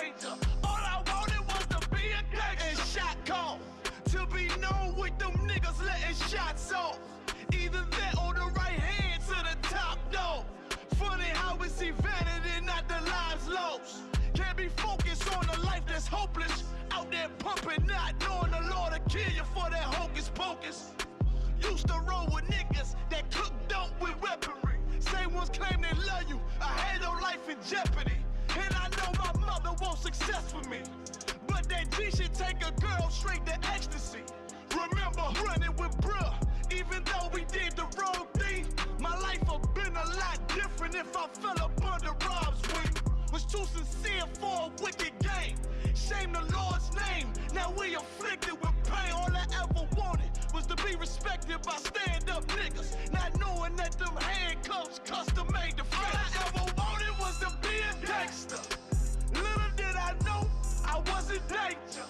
stranger. All I wanted was to be a gangster. And shot call, to be known with them niggas letting shots off. Either that or the right hand to the top dog. Funny how we see vanity, not the lives lost. Can't be focused on a life that's hopeless. Out there pumping, not knowing the Lord will kill you for that hocus pocus. Used to roll with niggas that cook dope with weaponry. Same ones claim they love you, I had no life in jeopardy. And I know my mother wants success for me, but that G should take a girl straight to ecstasy. Remember running with bruh, even though we did the wrong thing. My life would've been a lot different if I fell up under Rob's wing. Was too sincere for a wicked game. Shame the Lord's name, now we afflicted with pain. All I ever wanted was to be respected by stand-up niggas, not knowing that them handcuffs custom made to fit. All I ever wanted was to be a gangster. Little did I know I was in danger.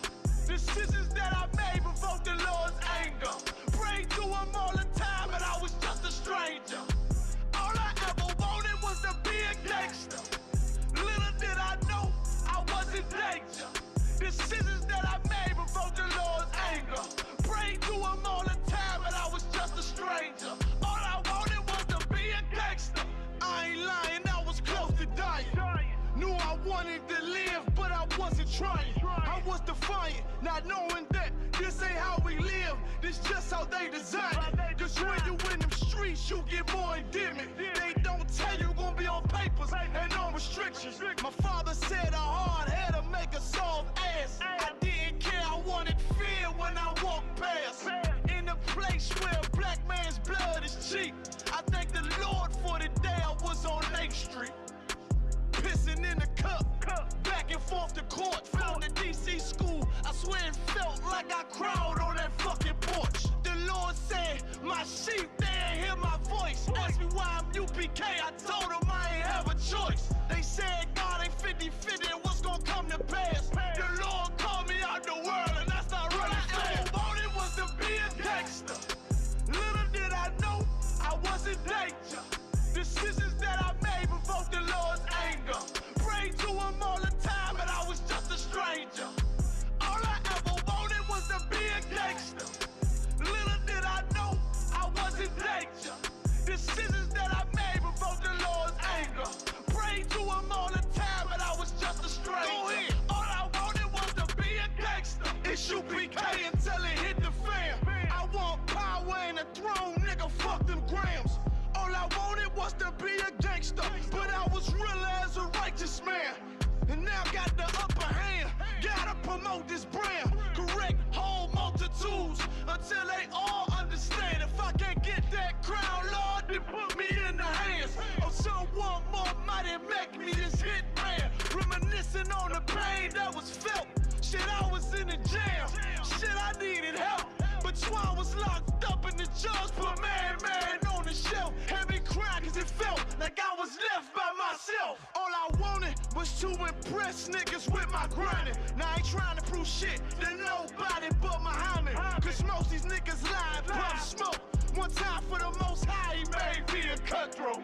Decisions that I made provoked the Lord's anger. Prayed to him all the time, but I was just a stranger. All I ever wanted was to be a gangster. Little did I know I was in danger. Decisions that I made provoked the Lord's anger. Prayed to him all the time, but I was just a stranger. All I wanted was to be a gangster. I ain't lying, I was close to dying. Knew I wanted to live, but I wasn't trying. I was defiant, not knowing that this ain't how we live. This just how they design it. Cause when you in them streets, you get more endemic. They don't tell you gon' be on papers and on restrictions. My father said a hard head'll make a soft ass. I didn't care, I wanted fear when I walked past. In a place where a black man's blood is cheap, I thank the Lord for the day I was on Lake Street. Pissing in the cup, back and forth to court. Found the DC school, I swear it felt like I cried on that fucking porch. The Lord said, my sheep, they ain't hear my voice. Asked me why I'm UPK, I told them I ain't have a choice. They said God ain't 50-50 and what's gonna come to pass. The Lord called me out the world and that's not really fair. All I wanted was to be a gangster. Little did I know I was in danger. Decisions that I made provoked the Lord's anger. Prayed to him all the time, but I was just a stranger. All I ever wanted was to be a gangster. Little did I know I was in danger. Decisions that I made provoked the Lord's anger. Prayed to him all the time, but I was just a stranger. Go ahead. All I wanted was to be a gangster. It's UPK until it hit the fan. I want power and a throne, nigga, fuck them grams. All I wanted was to be a gangster, but I was real as a righteous man. And now got the upper hand, gotta promote this brand. Correct whole multitudes until they all understand. If I can't get that crown, Lord, then put me in the hands of someone more mighty, make me this hit man. Reminiscing on the pain that was felt. Shit, I was in the jail, shit, I needed help. But Swan was locked up and the judge put man on the shelf. Had me crying cause it felt like I was left by myself. All I wanted was to impress niggas with my grinding. Now I ain't trying to prove shit to nobody but Muhammad. Cause most these niggas lie and pump smoke. One time for the most high, he made me a cutthroat.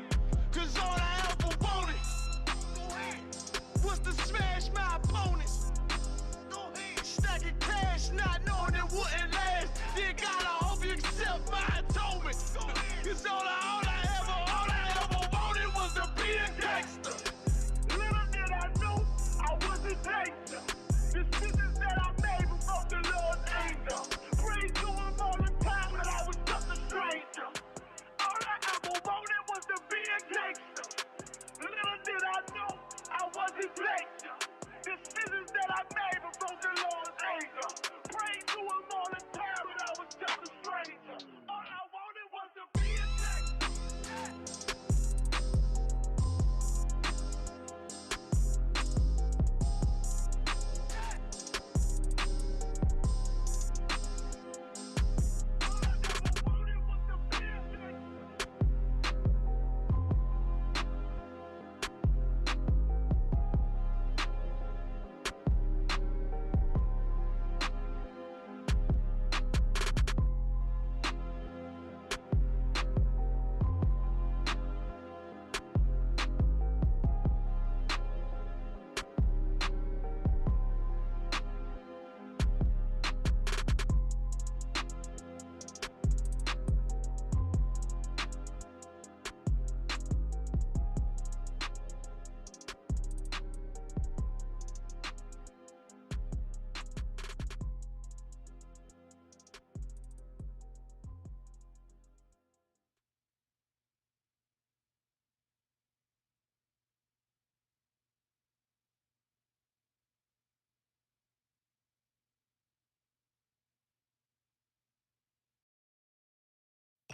Cause all I ever wanted was to smash my opponents. Stacking cash, not knowing it wouldn't last. Then God, I hope you accept my atonement. Cause all I ever wanted was to be a gangster. Little did I know I was a gangster. Decisions that I made provoked the Lord's anger. Prayed to him all the time, but I was just a stranger. All I ever wanted was to be a gangster. Little did I know I was a gangster. Decisions that I made provoked the Lord's anger. Prayed to him all the time, but I was just a stranger. All I wanted was to be a gangster.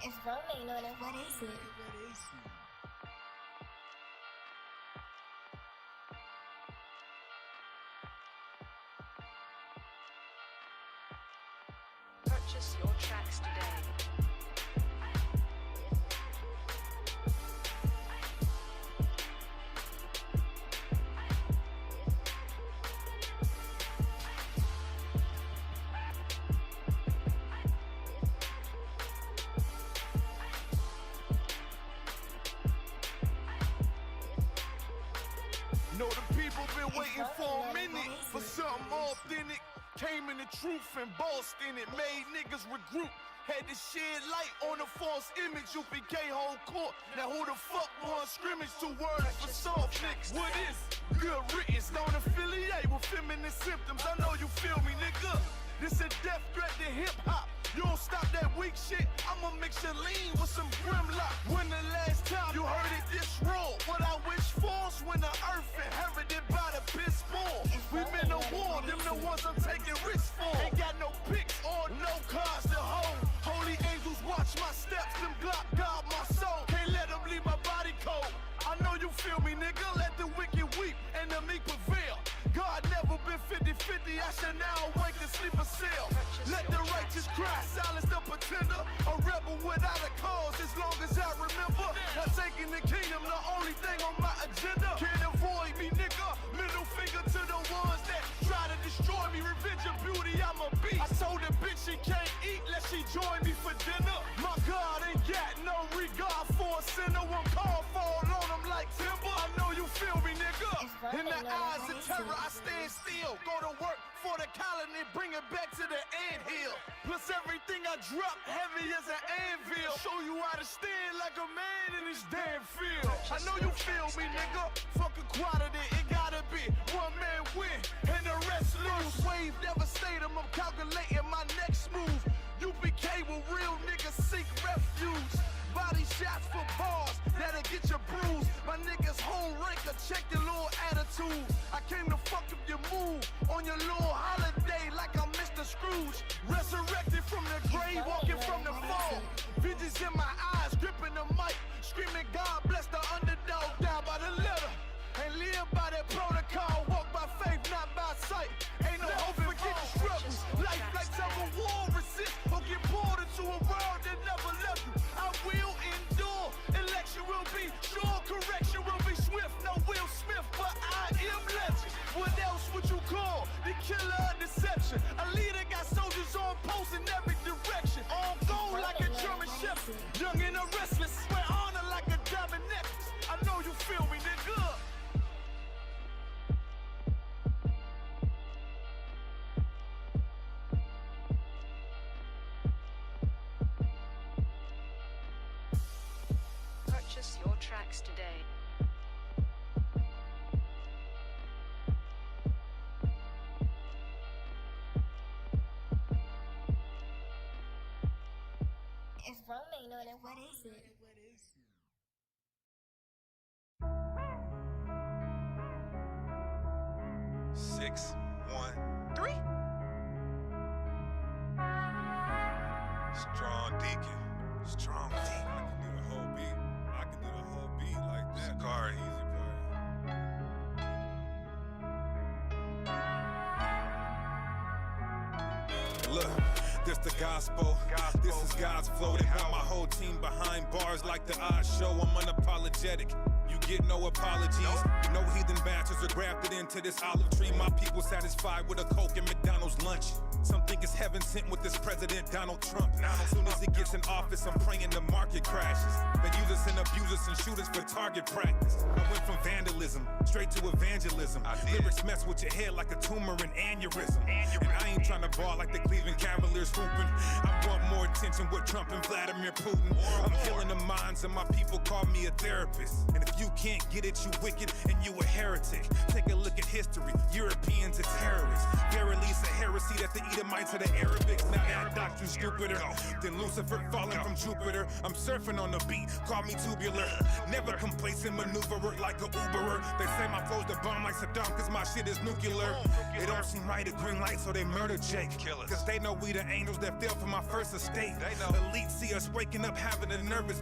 If Rome ain't on it, what is it? Purchase your tracks today. Know the people been waiting for a minute for something authentic. Came in the truth and bossed in it, made niggas regroup. Had to shed light on the false image. UPK whole court. Now who the fuck won scrimmage? 2 words for soft niggas. What is good riddance? Don't affiliate with feminine symptoms. I know you feel me, nigga. This a death threat to hip hop. You don't stop that weak shit, I'ma mix your lean with some Grimlock. When the last time you heard it this raw? What I wish for's when the earth inherited by the piss poor. We been to war, them the ones I'm taking risks for. Ain't got no picks or no cars to hold. Holy angels watch my steps, them Glock guard my soul. Can't let them leave my body cold. I know you feel me, nigga, let the wicked weep and the meek prevail. God never been 50-50, I shall now awake and sleep a cell. Let the righteous cry, silence the pretender. A rebel without a cause, as long as I remember. Not taking the kingdom, the only thing on my agenda. Can't avoid me, nigga. Middle finger to the ones that try to destroy me. Revenge of beauty, I'm a beast. I told the bitch she can't eat, let she join me for dinner. My God ain't got no regard for a sinner. One call fall on him like timber. I know you feel me, nigga. In the eyes of terror, I stand still. Go to work for the colony, bring it back to the anthill. Plus everything I drop heavy as an anvil. Show you how to stand like a man in this damn field. I know you feel me, nigga. Fuck equality, it gotta be one man win and the rest lose. Wave devastator, I'm calculating my next move. UPK with real niggas seek refuge. Body shots for bars, that'll get you bruised. My niggas whole ranker, check your little attitude. I came to fuck up your mood on your little holiday like I'm Mr. Scrooge. Resurrected from the grave, walking from the fall. Visions in my eyes, gripping the mic, screaming God bless the underdog. Down by the letter, and live by that protocol. Walk by faith, not by sight. Ain't no hope for getting struggles. Life like some war, resist or get pulled into a world that never left you. I will endure. Election will be sure. Correction will be swift. No Will Smith, but I am legend. What else would you call the killer of deception? A leader got soldiers on post in every direction. On go like a German shepherd. Young and a restless. Wear honor like a diamond necklace. I know you feel me, nigga. Purchase your tracks today. If Rome ain't on it, what is it? 6, 1, 3. Strong Deacon. Strong Deacon. I can do the whole beat. I can do the whole beat like that. Sakari. Easy play. Look, this the gospel. This is God's flow. They want my whole team behind bars like the odds show. I'm unapologetic. You get no apologies. No heathen bastards are grafted into this olive tree. My people satisfied with a Coke and McDonald's lunch. Some think it's heaven sent with this president Donald Trump. As soon as he gets in office, I'm praying the market crashes. They use us and abuse us and shoot us for target practice. I went from vandalism straight to evangelism. Lyrics mess with your head like a tumor and aneurysm. And I ain't trying to ball like the Cleveland Cavaliers hooping. I want more attention with Trump and Vladimir Putin. I'm healing the minds and my people call me a therapist. And if you can't get it, you wicked and you a heretic. Take a look at history. Europeans are terrorists. Verily it's a heresy that the Edomites are the Arabics. Now that doctrine's stupider than Lucifer falling from Jupiter. I'm surfing on the beat, call me tubular. Never complacent maneuverer like a Uberer. They say my flow's the bomb like Saddam, cause my shit is nuclear. It don't seem right at green light, so they murder Jake. Cause they know we the angels that fell from my first estate. Elite see us waking up having a nervous.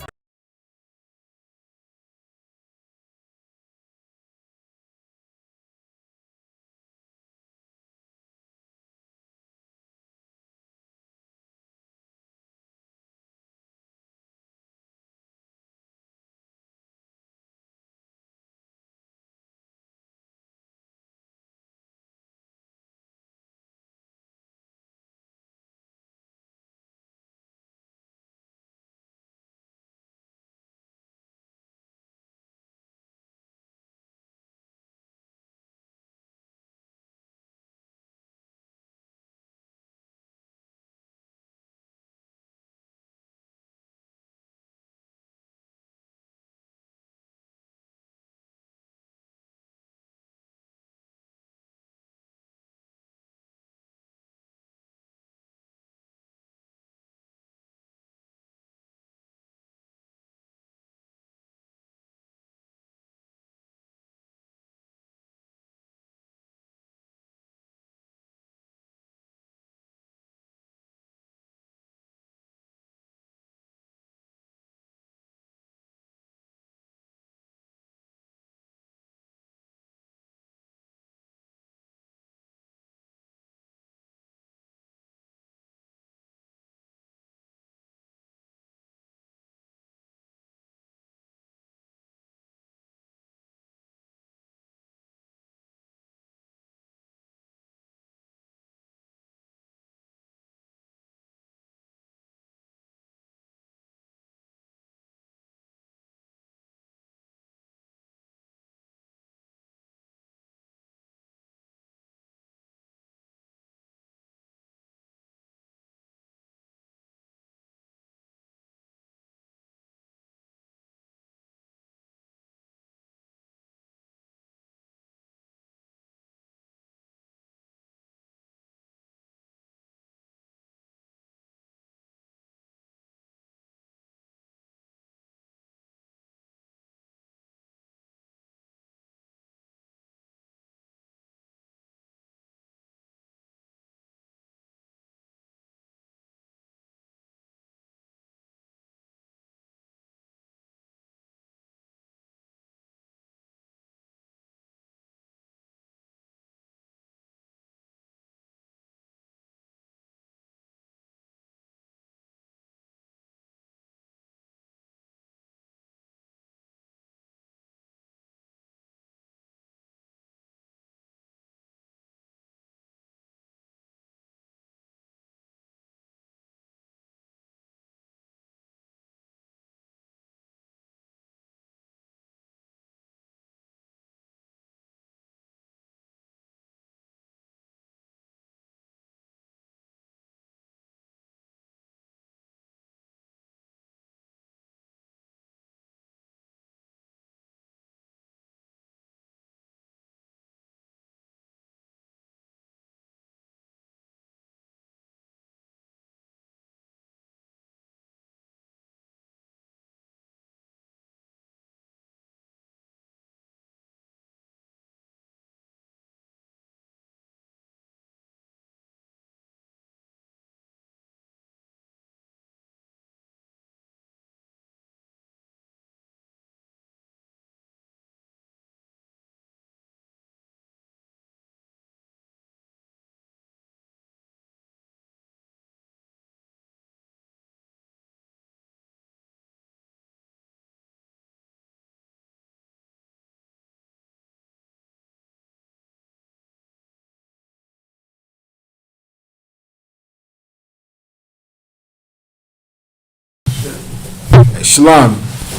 Shalom.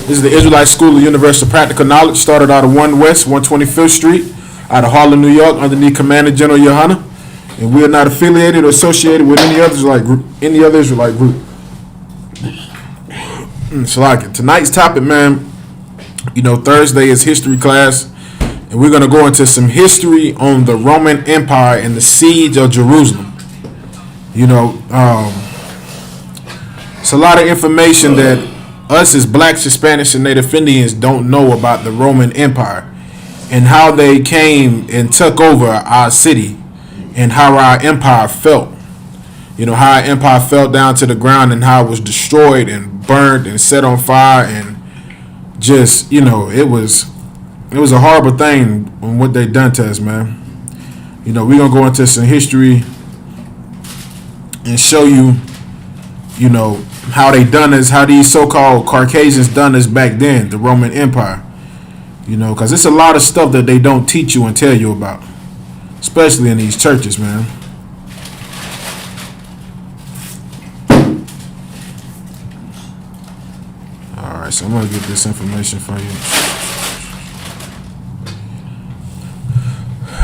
This is the Israelite School of Universal Practical Knowledge, started out of 1 West, 125th Street, out of Harlem, New York, underneath Commander General Yohana. And we are not affiliated or associated with any other Israelite group. Shalom. Tonight's topic, man, Thursday is history class, and we're going to go into some history on the Roman Empire and the siege of Jerusalem. You know, it's a lot of information that us as blacks, Hispanics, and Native Indians don't know about the Roman Empire and how they came and took over our city and how our empire felt. You know, how our empire fell down to the ground and how it was destroyed and burned and set on fire, and just, you know, it was a horrible thing on what they done to us, man. You know, we're going to go into some history and show you, you know, how they done us, how these so-called Caucasians done us back then, the Roman Empire. You know, because it's a lot of stuff that they don't teach you and tell you about, especially in these churches, man. All right, so I'm going to get this information for you.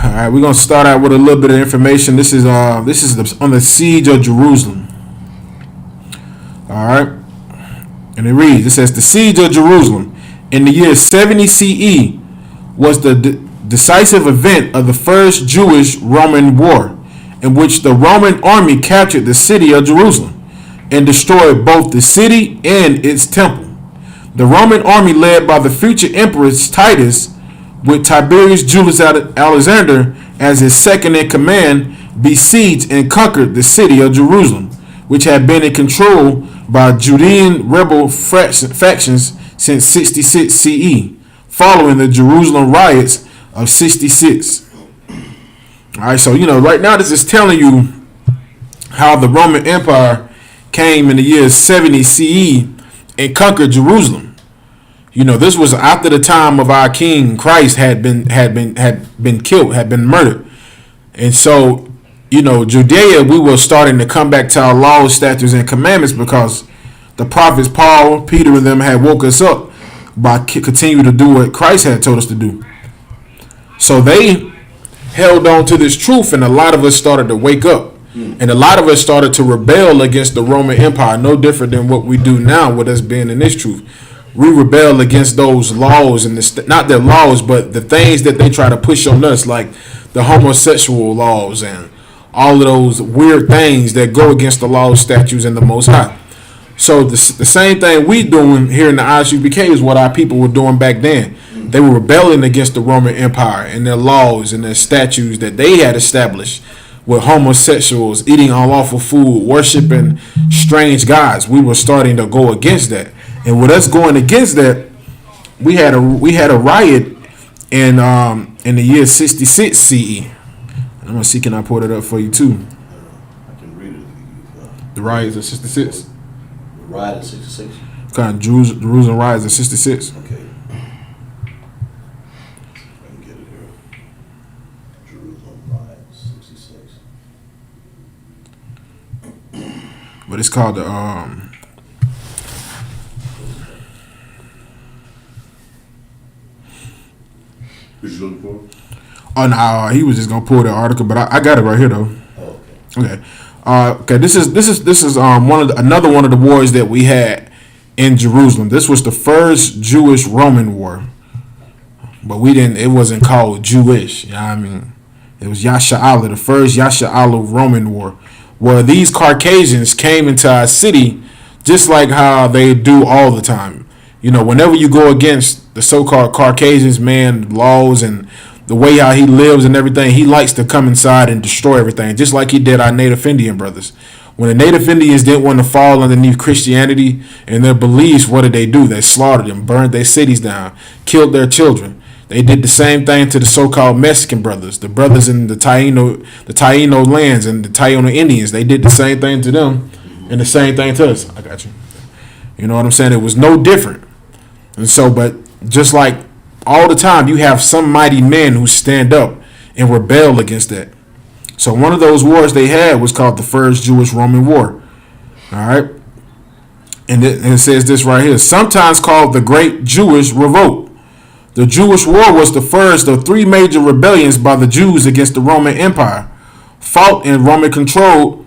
All right, we're going to start out with a little bit of information. This is on the siege of Jerusalem. All right, and it reads, it says, the siege of Jerusalem in the year 70 CE was the decisive event of the first Jewish-Roman war, in which the Roman army captured the city of Jerusalem and destroyed both the city and its temple. The Roman army, led by the future emperor Titus, with Tiberius Julius Alexander as his second in command, besieged and conquered the city of Jerusalem, which had been in control by Judean rebel factions since 66 CE, following the Jerusalem riots of 66. All right, so, you know, right now this is telling you how the Roman Empire came in the year 70 CE and conquered Jerusalem. You know, this was after the time of our King Christ had been killed, had been murdered. And so, you know, Judea, we were starting to come back to our laws, statutes, and commandments because the prophets Paul, Peter, and them had woke us up by continuing to do what Christ had told us to do. So they held on to this truth, and a lot of us started to wake up. And a lot of us started to rebel against the Roman Empire, no different than what we do now with us being in this truth. We rebel against those laws, and not their laws, but the things that they try to push on us, like the homosexual laws and all of those weird things that go against the laws, statutes, and the Most High. So the same thing we doing here in the ISUPK is what our people were doing back then. They were rebelling against the Roman Empire and their laws and their statutes that they had established with homosexuals, eating unlawful food, worshiping strange gods. We were starting to go against that. And with us going against that, we had a riot in the year 66 CE. I'm gonna see, can I pull that up for you too? I can read it. The riots of 66. The riot of 66. Kind of Jerusalem riots of 66. Okay. I can get it here. Jerusalem riot 66. But it's called the What you looking for? Oh no, he was just gonna pull the article, but I got it right here though. Oh, okay. Okay. This is another one of the wars that we had in Jerusalem. This was the first Jewish-Roman war, but it wasn't called Jewish. You know what I mean? It was Yasha'Allah, the first Yasha'Allah Roman war, where these Caucasians came into our city, just like how they do all the time. You know, whenever you go against the so-called Caucasians, man, laws and the way how he lives and everything, he likes to come inside and destroy everything, just like he did our Native Indian brothers. When the Native Indians didn't want to fall underneath Christianity and their beliefs, what did they do? They slaughtered them, burned their cities down, killed their children. They did the same thing to the so-called Mexican brothers, the brothers in the Taino lands and the Taino Indians. They did the same thing to them and the same thing to us. I got you. You know what I'm saying? It was no different. And so, but just like all the time, you have some mighty men who stand up and rebel against that. So one of those wars they had was called the First Jewish-Roman War. All right. And it says this right here, sometimes called the Great Jewish Revolt. The Jewish War was the first of three major rebellions by the Jews against the Roman Empire, fought in Roman-controlled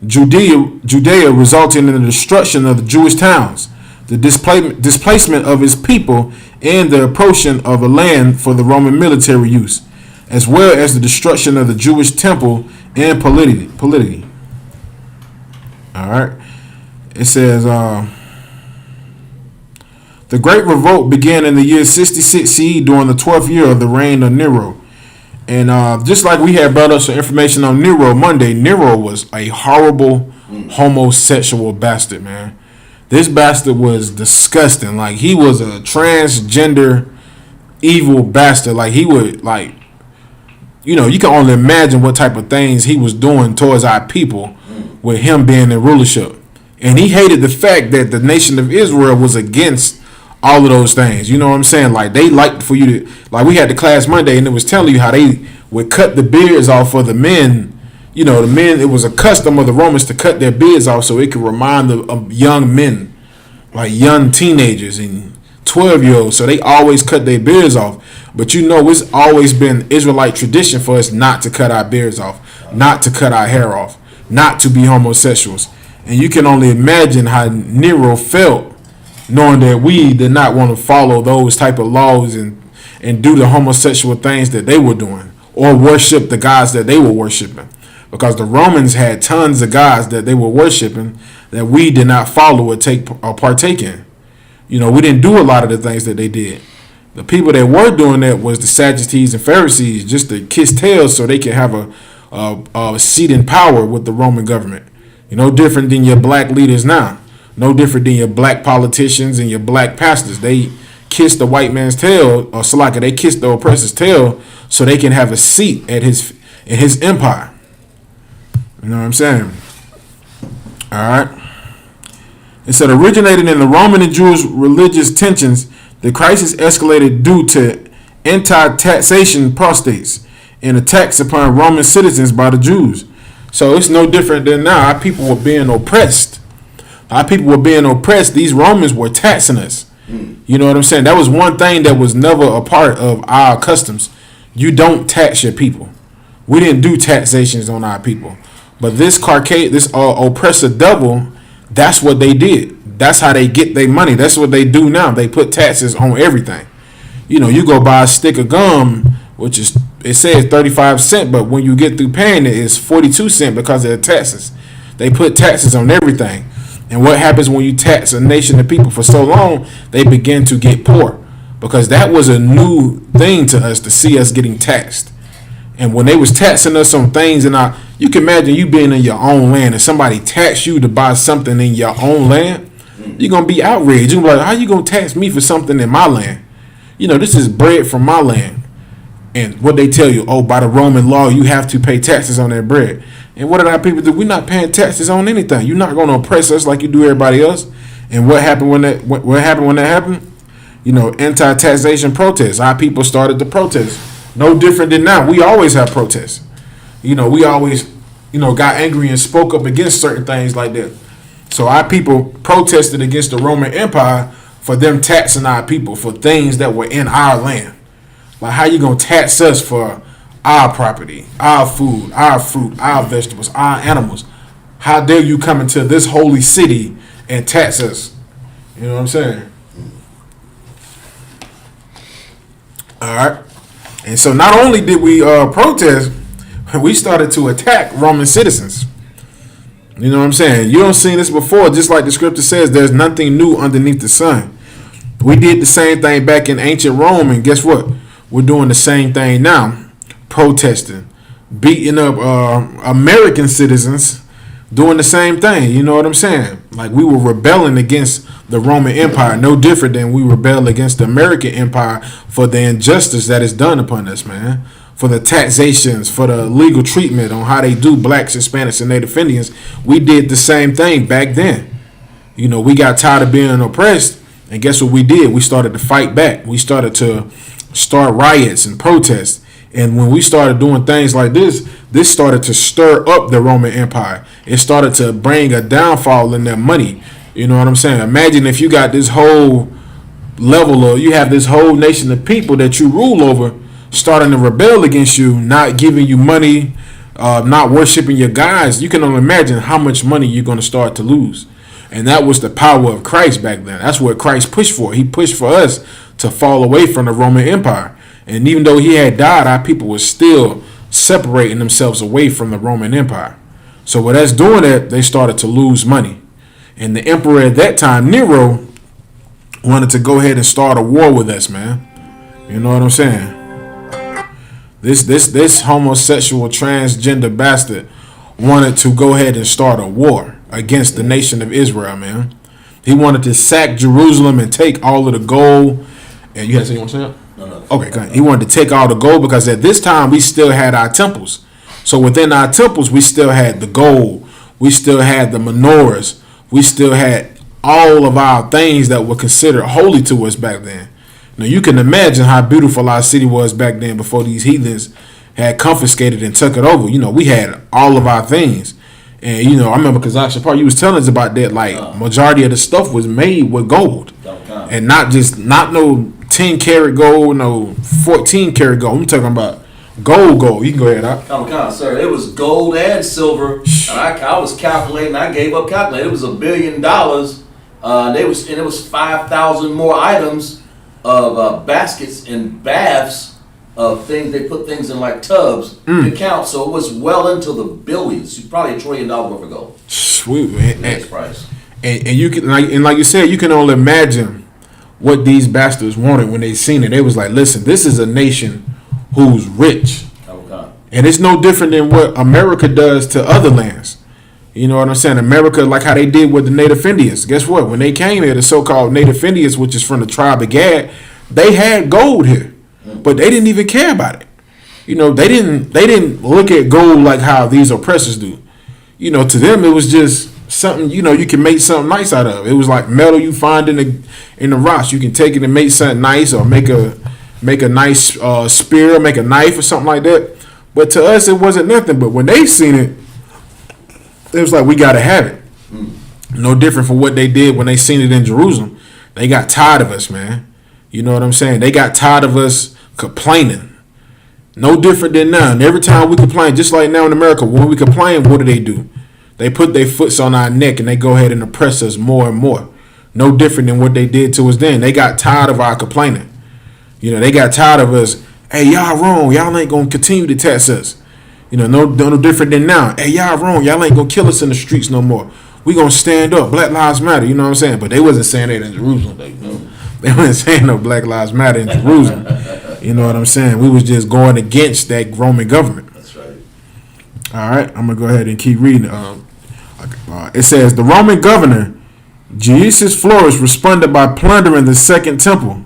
Judea, resulting in the destruction of the Jewish towns, the displacement of his people, and the appropriation of the land for the Roman military use, as well as the destruction of the Jewish temple and polity. All right. It says, the Great Revolt began in the year 66 CE during the 12th year of the reign of Nero. And just like we had brought us some information on Nero Monday, Nero was a horrible homosexual bastard, man. This bastard was disgusting. Like, he was a transgender evil bastard. Like, he would, like, you know, you can only imagine what type of things he was doing towards our people with him being in rulership. And he hated the fact that the nation of Israel was against all of those things. You know what I'm saying? Like, they liked for you to, like, we had the class Monday and it was telling you how they would cut the beards off for the men. You know, the men, it was a custom of the Romans to cut their beards off so it could remind them of young men, like young teenagers and 12-year-olds. So they always cut their beards off. But you know, it's always been Israelite tradition for us not to cut our beards off, not to cut our hair off, not to be homosexuals. And you can only imagine how Nero felt knowing that we did not want to follow those type of laws and do the homosexual things that they were doing or worship the gods that they were worshiping. Because the Romans had tons of gods that they were worshiping that we did not follow or partake in. You know, we didn't do a lot of the things that they did. The people that were doing that was the Sadducees and Pharisees, just to kiss tails so they could have a seat in power with the Roman government. You know, different than your black leaders now. No different than your black politicians and your black pastors. They kiss the white man's tail, or Salaka, they kiss the oppressor's tail so they can have a seat at his empire. You know what I'm saying? All right. It said, originated in the Roman and Jewish religious tensions, the crisis escalated due to anti-taxation prostates and attacks upon Roman citizens by the Jews. So it's no different than now. Our people were being oppressed. These Romans were taxing us. You know what I'm saying? That was one thing that was never a part of our customs. You don't tax your people. We didn't do taxations on our people. But this oppressor devil, that's what they did. That's how they get their money. That's what they do now. They put taxes on everything. You know, you go buy a stick of gum, which is, it says 35 cents, but when you get through paying it, it's 42 cents because of the taxes. They put taxes on everything. And what happens when you tax a nation of people for so long, they begin to get poor. Because that was a new thing to us, to see us getting taxed. And when they was taxing us on things you can imagine you being in your own land and somebody tax you to buy something in your own land, you're going to be outraged. You're going to be like, how you going to tax me for something in my land? You know, this is bread from my land. And what they tell you, by the Roman law, you have to pay taxes on that bread. And what did our people do? We're not paying taxes on anything. You're not going to oppress us like you do everybody else. And what happened when that happened? You know, anti-taxation protests. Our people started to protest. No different than now. We always have protests. You know, we always, got angry and spoke up against certain things like that. So our people protested against the Roman Empire for them taxing our people for things that were in our land. Like, how you going to tax us for our property, our food, our fruit, our vegetables, our animals? How dare you come into this holy city and tax us? You know what I'm saying? All right. And so not only did we protest, we started to attack Roman citizens. You know what I'm saying? You don't seen this before. Just like the scripture says, there's nothing new underneath the sun. We did the same thing back in ancient Rome, and guess what? We're doing the same thing now. Protesting, beating up American citizens, doing the same thing. You know what I'm saying? Like, we were rebelling against the Roman Empire, no different than we rebel against the American Empire for the injustice that is done upon us, man. For the taxations, for the legal treatment on how they do blacks, Hispanics, and Native Indians. We did the same thing back then. You know, we got tired of being oppressed, and guess what we did? We started to fight back. We started to start riots and protests. And when we started doing things like this started to stir up the Roman Empire. It started to bring a downfall in their money. You know what I'm saying? Imagine if you got this whole level of, you have this whole nation of people that you rule over starting to rebel against you, not giving you money, not worshiping your gods. You can only imagine how much money you're going to start to lose. And that was the power of Christ back then. That's what Christ pushed for. He pushed for us to fall away from the Roman Empire. And even though he had died, our people were still separating themselves away from the Roman Empire. So with us doing that, they started to lose money. And the emperor at that time, Nero, wanted to go ahead and start a war with us, man. You know what I'm saying? This homosexual transgender bastard wanted to go ahead and start a war against the nation of Israel, man. He wanted to sack Jerusalem and take all of the gold. And you had to say something? No. Okay, go ahead. He wanted to take all the gold because at this time we still had our temples. So within our temples, we still had the gold. We still had the menorahs. We still had all of our things that were considered holy to us back then. Now you can imagine how beautiful our city was back then before these heathens had confiscated and took it over. You know, we had all of our things. And, you know, I remember because Part, you was telling us about that, like, majority of the stuff was made with gold. And not no 10 karat gold, no 14 karat gold. I'm talking about gold. You can go ahead, sir. It was gold and silver. And I was calculating. I gave up calculating. It was $1 billion. It was 5,000 more items of baskets and baths of things. They put things in like tubs to count. So it was well into the billions. Probably $1 trillion worth of gold. Sweet, man. Next price. And you can, like you said, you can only imagine what these bastards wanted when they seen it. They was like, listen, this is a nation who's rich. And it's no different than what America does to other lands. You know what I'm saying? America, like how they did with the Native Indians. Guess what? When they came here, the so-called Native Indians, which is from the tribe of Gad, they had gold here, but they didn't even care about it. You know, they didn't look at gold like how these oppressors do. You know, to them it was just something, you know, you can make something nice out of. It was like metal you find in the rocks. You can take it and make something nice, or make a nice spear, make a knife or something like that. But to us, it wasn't nothing. But when they seen it, it was like, we got to have it. No different from what they did when they seen it in Jerusalem. They got tired of us, man. You know what I'm saying? They got tired of us complaining. No different than now. And every time we complain, just like now in America, when we complain, what do? They put their foots on our neck and they go ahead and oppress us more and more. No different than what they did to us then. They got tired of our complaining. You know, they got tired of us. Hey, y'all wrong. Y'all ain't going to continue to tax us. You know, no different than now. Hey, y'all wrong. Y'all ain't going to kill us in the streets no more. We going to stand up. Black Lives Matter. You know what I'm saying? But they wasn't saying that in Jerusalem. They wasn't saying no Black Lives Matter in Jerusalem. You know what I'm saying? We was just going against that Roman government. That's right. All right. I'm going to go ahead and keep reading. It says, the Roman governor, Gaius Florus, responded by plundering the Second Temple.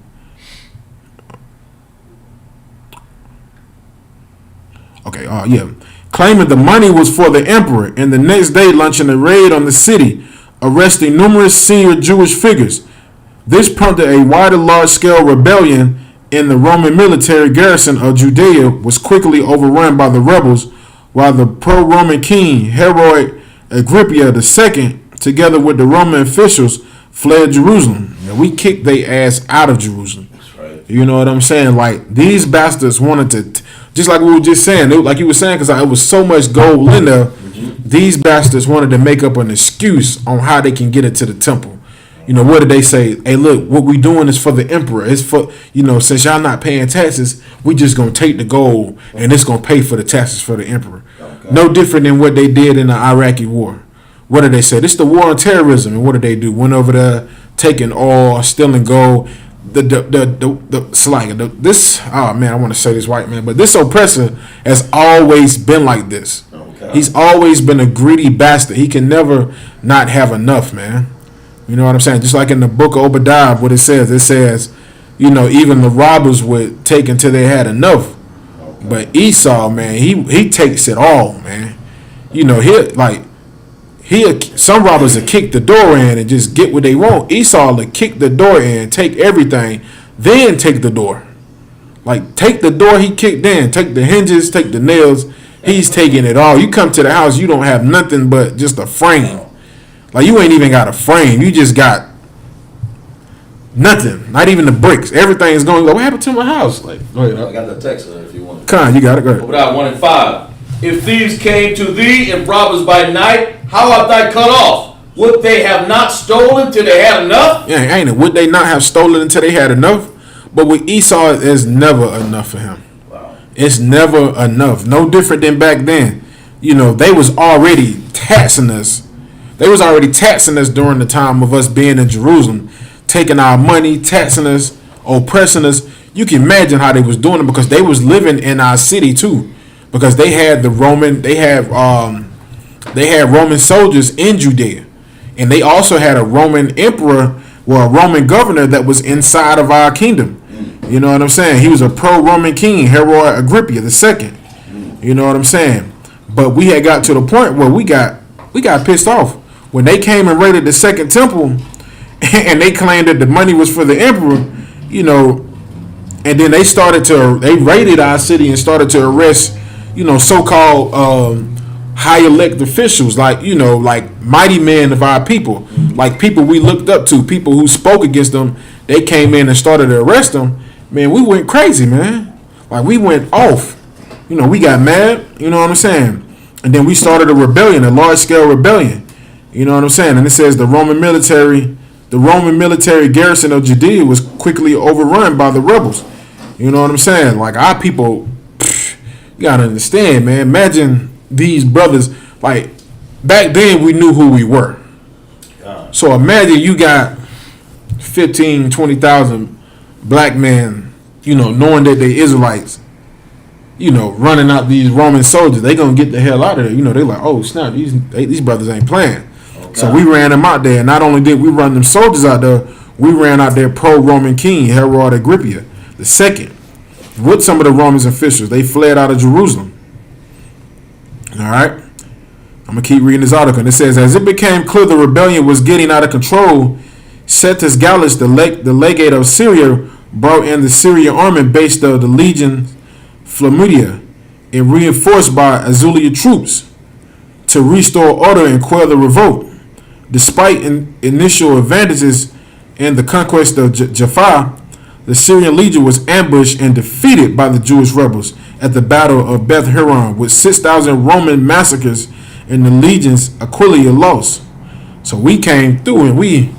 Claiming the money was for the emperor, and the next day launching a raid on the city, arresting numerous senior Jewish figures. This prompted a wider large-scale rebellion, and the Roman military garrison of Judea was quickly overrun by the rebels, while the pro-Roman king, Herod Agrippa II, together with the Roman officials, fled Jerusalem. And we kicked their ass out of Jerusalem. That's right. You know what I'm saying? Like, these bastards wanted to... Just like we were just saying, like you were saying, because it was so much gold in there, these bastards wanted to make up an excuse on how they can get into the temple. You know, what did they say? Hey, look, what we doing is for the emperor. It's for, you know, since y'all not paying taxes, we just going to take the gold and it's going to pay for the taxes for the emperor. Okay. No different than what they did in the Iraqi war. What did they say? This is the war on terrorism. And what did they do? Went over there, taking oil, stealing gold. I want to say this white man, but this oppressor has always been like this. Okay. He's always been a greedy bastard. He can never not have enough, man. You know what I'm saying? Just like in the book of Obadiah, what it says, you know, even the robbers would take until they had enough. Okay. But Esau, man, he takes it all, man. You know, some robbers will kick the door in and just get what they want. Esau will kick the door in, take everything, then take the door. Like, take the door he kicked in, take the hinges, take the nails. He's taking it all. You come to the house, you don't have nothing but just a frame. Like, you ain't even got a frame. You just got nothing. Not even the bricks. Everything is going, like, what happened to my house? Like, go ahead. I got the text if you want. Come on, you got it. Go ahead. Obadiah 1 and 5. If thieves came to thee and robbers by night, how art thou cut off? Would they have not stolen till they had enough? Yeah, ain't it? Would they not have stolen until they had enough? But with Esau, it's never enough for him. Wow. It's never enough. No different than back then. You know, they was already taxing us. They was already taxing us during the time of us being in Jerusalem, taking our money, taxing us, oppressing us. You can imagine how they was doing it because they was living in our city too, because they had Roman soldiers in Judea, and they also had a Roman emperor or a Roman governor that was inside of our kingdom. You know what I'm saying? He was a pro-Roman king, Herod Agrippa II. You know what I'm saying? But we had got to the point where we got pissed off when they came and raided the Second Temple, and they claimed that the money was for the emperor. You know, and then they raided our city and started to arrest, so-called high elected officials, like mighty men of our people, like people we looked up to, people who spoke against them. They came in and started to arrest them. Man, we went crazy, man. Like, we went off. We got mad, you know what I'm saying? And then we started a rebellion, a large-scale rebellion. You know what I'm saying? And it says the Roman military garrison of Judea was quickly overrun by the rebels. You know what I'm saying? Like, our people, you gotta understand, man. Imagine these brothers. Like, back then we knew who we were. So imagine you got 15, 20,000 black men, knowing that they Israelites, running out these Roman soldiers. They gonna get the hell out of there. They like, oh snap, these brothers ain't playing. Okay. So we ran them out there. And not only did we run them soldiers out there, we ran out there pro-Roman king Herod Agrippa II with some of the Roman officials. They fled out of Jerusalem. All right, I'm gonna keep reading this article. And it says, as it became clear the rebellion was getting out of control, Cetus Gallus, the legate of Syria, brought in the Syrian army based of the legion Flamudia and reinforced by Azulia troops to restore order and quell the revolt. Despite initial advantages in the conquest of Jaffa, the Syrian legion was ambushed and defeated by the Jewish rebels at the Battle of Beth Horon, with 6,000 Roman massacres and the legion's Aquileia lost. So we came through and we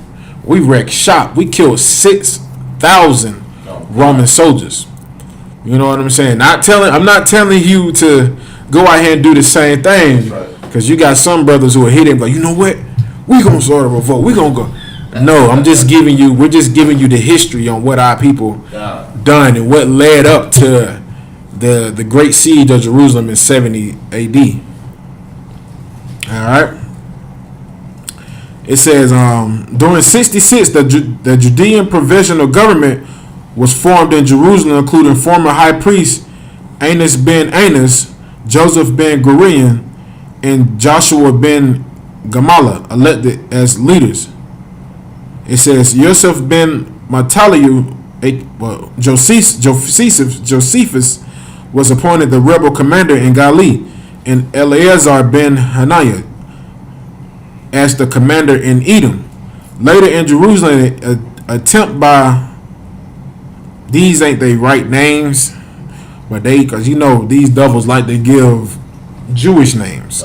wrecked shop. We killed 6,000 Roman soldiers. You know what I'm saying? I'm not telling you to go out here and do the same thing, because you got some brothers who are hitting like, you know what? We gonna start a revolt. We gonna go. No, we're just giving you the history on what our people done and what led up to the great siege of Jerusalem in 70 AD. All right. It says, during 66, the Judean provisional government was formed in Jerusalem, including former high priest Annas ben Annas, Joseph ben Gurion, and Joshua ben Gamala elected as leaders. It says Yosef ben Mataliu, Josephus was appointed the rebel commander in Galilee, and Eleazar ben Hananiah as the commander in Edom. Later in Jerusalem, an attempt by, these ain't they right names, but because these devils like to give Jewish names.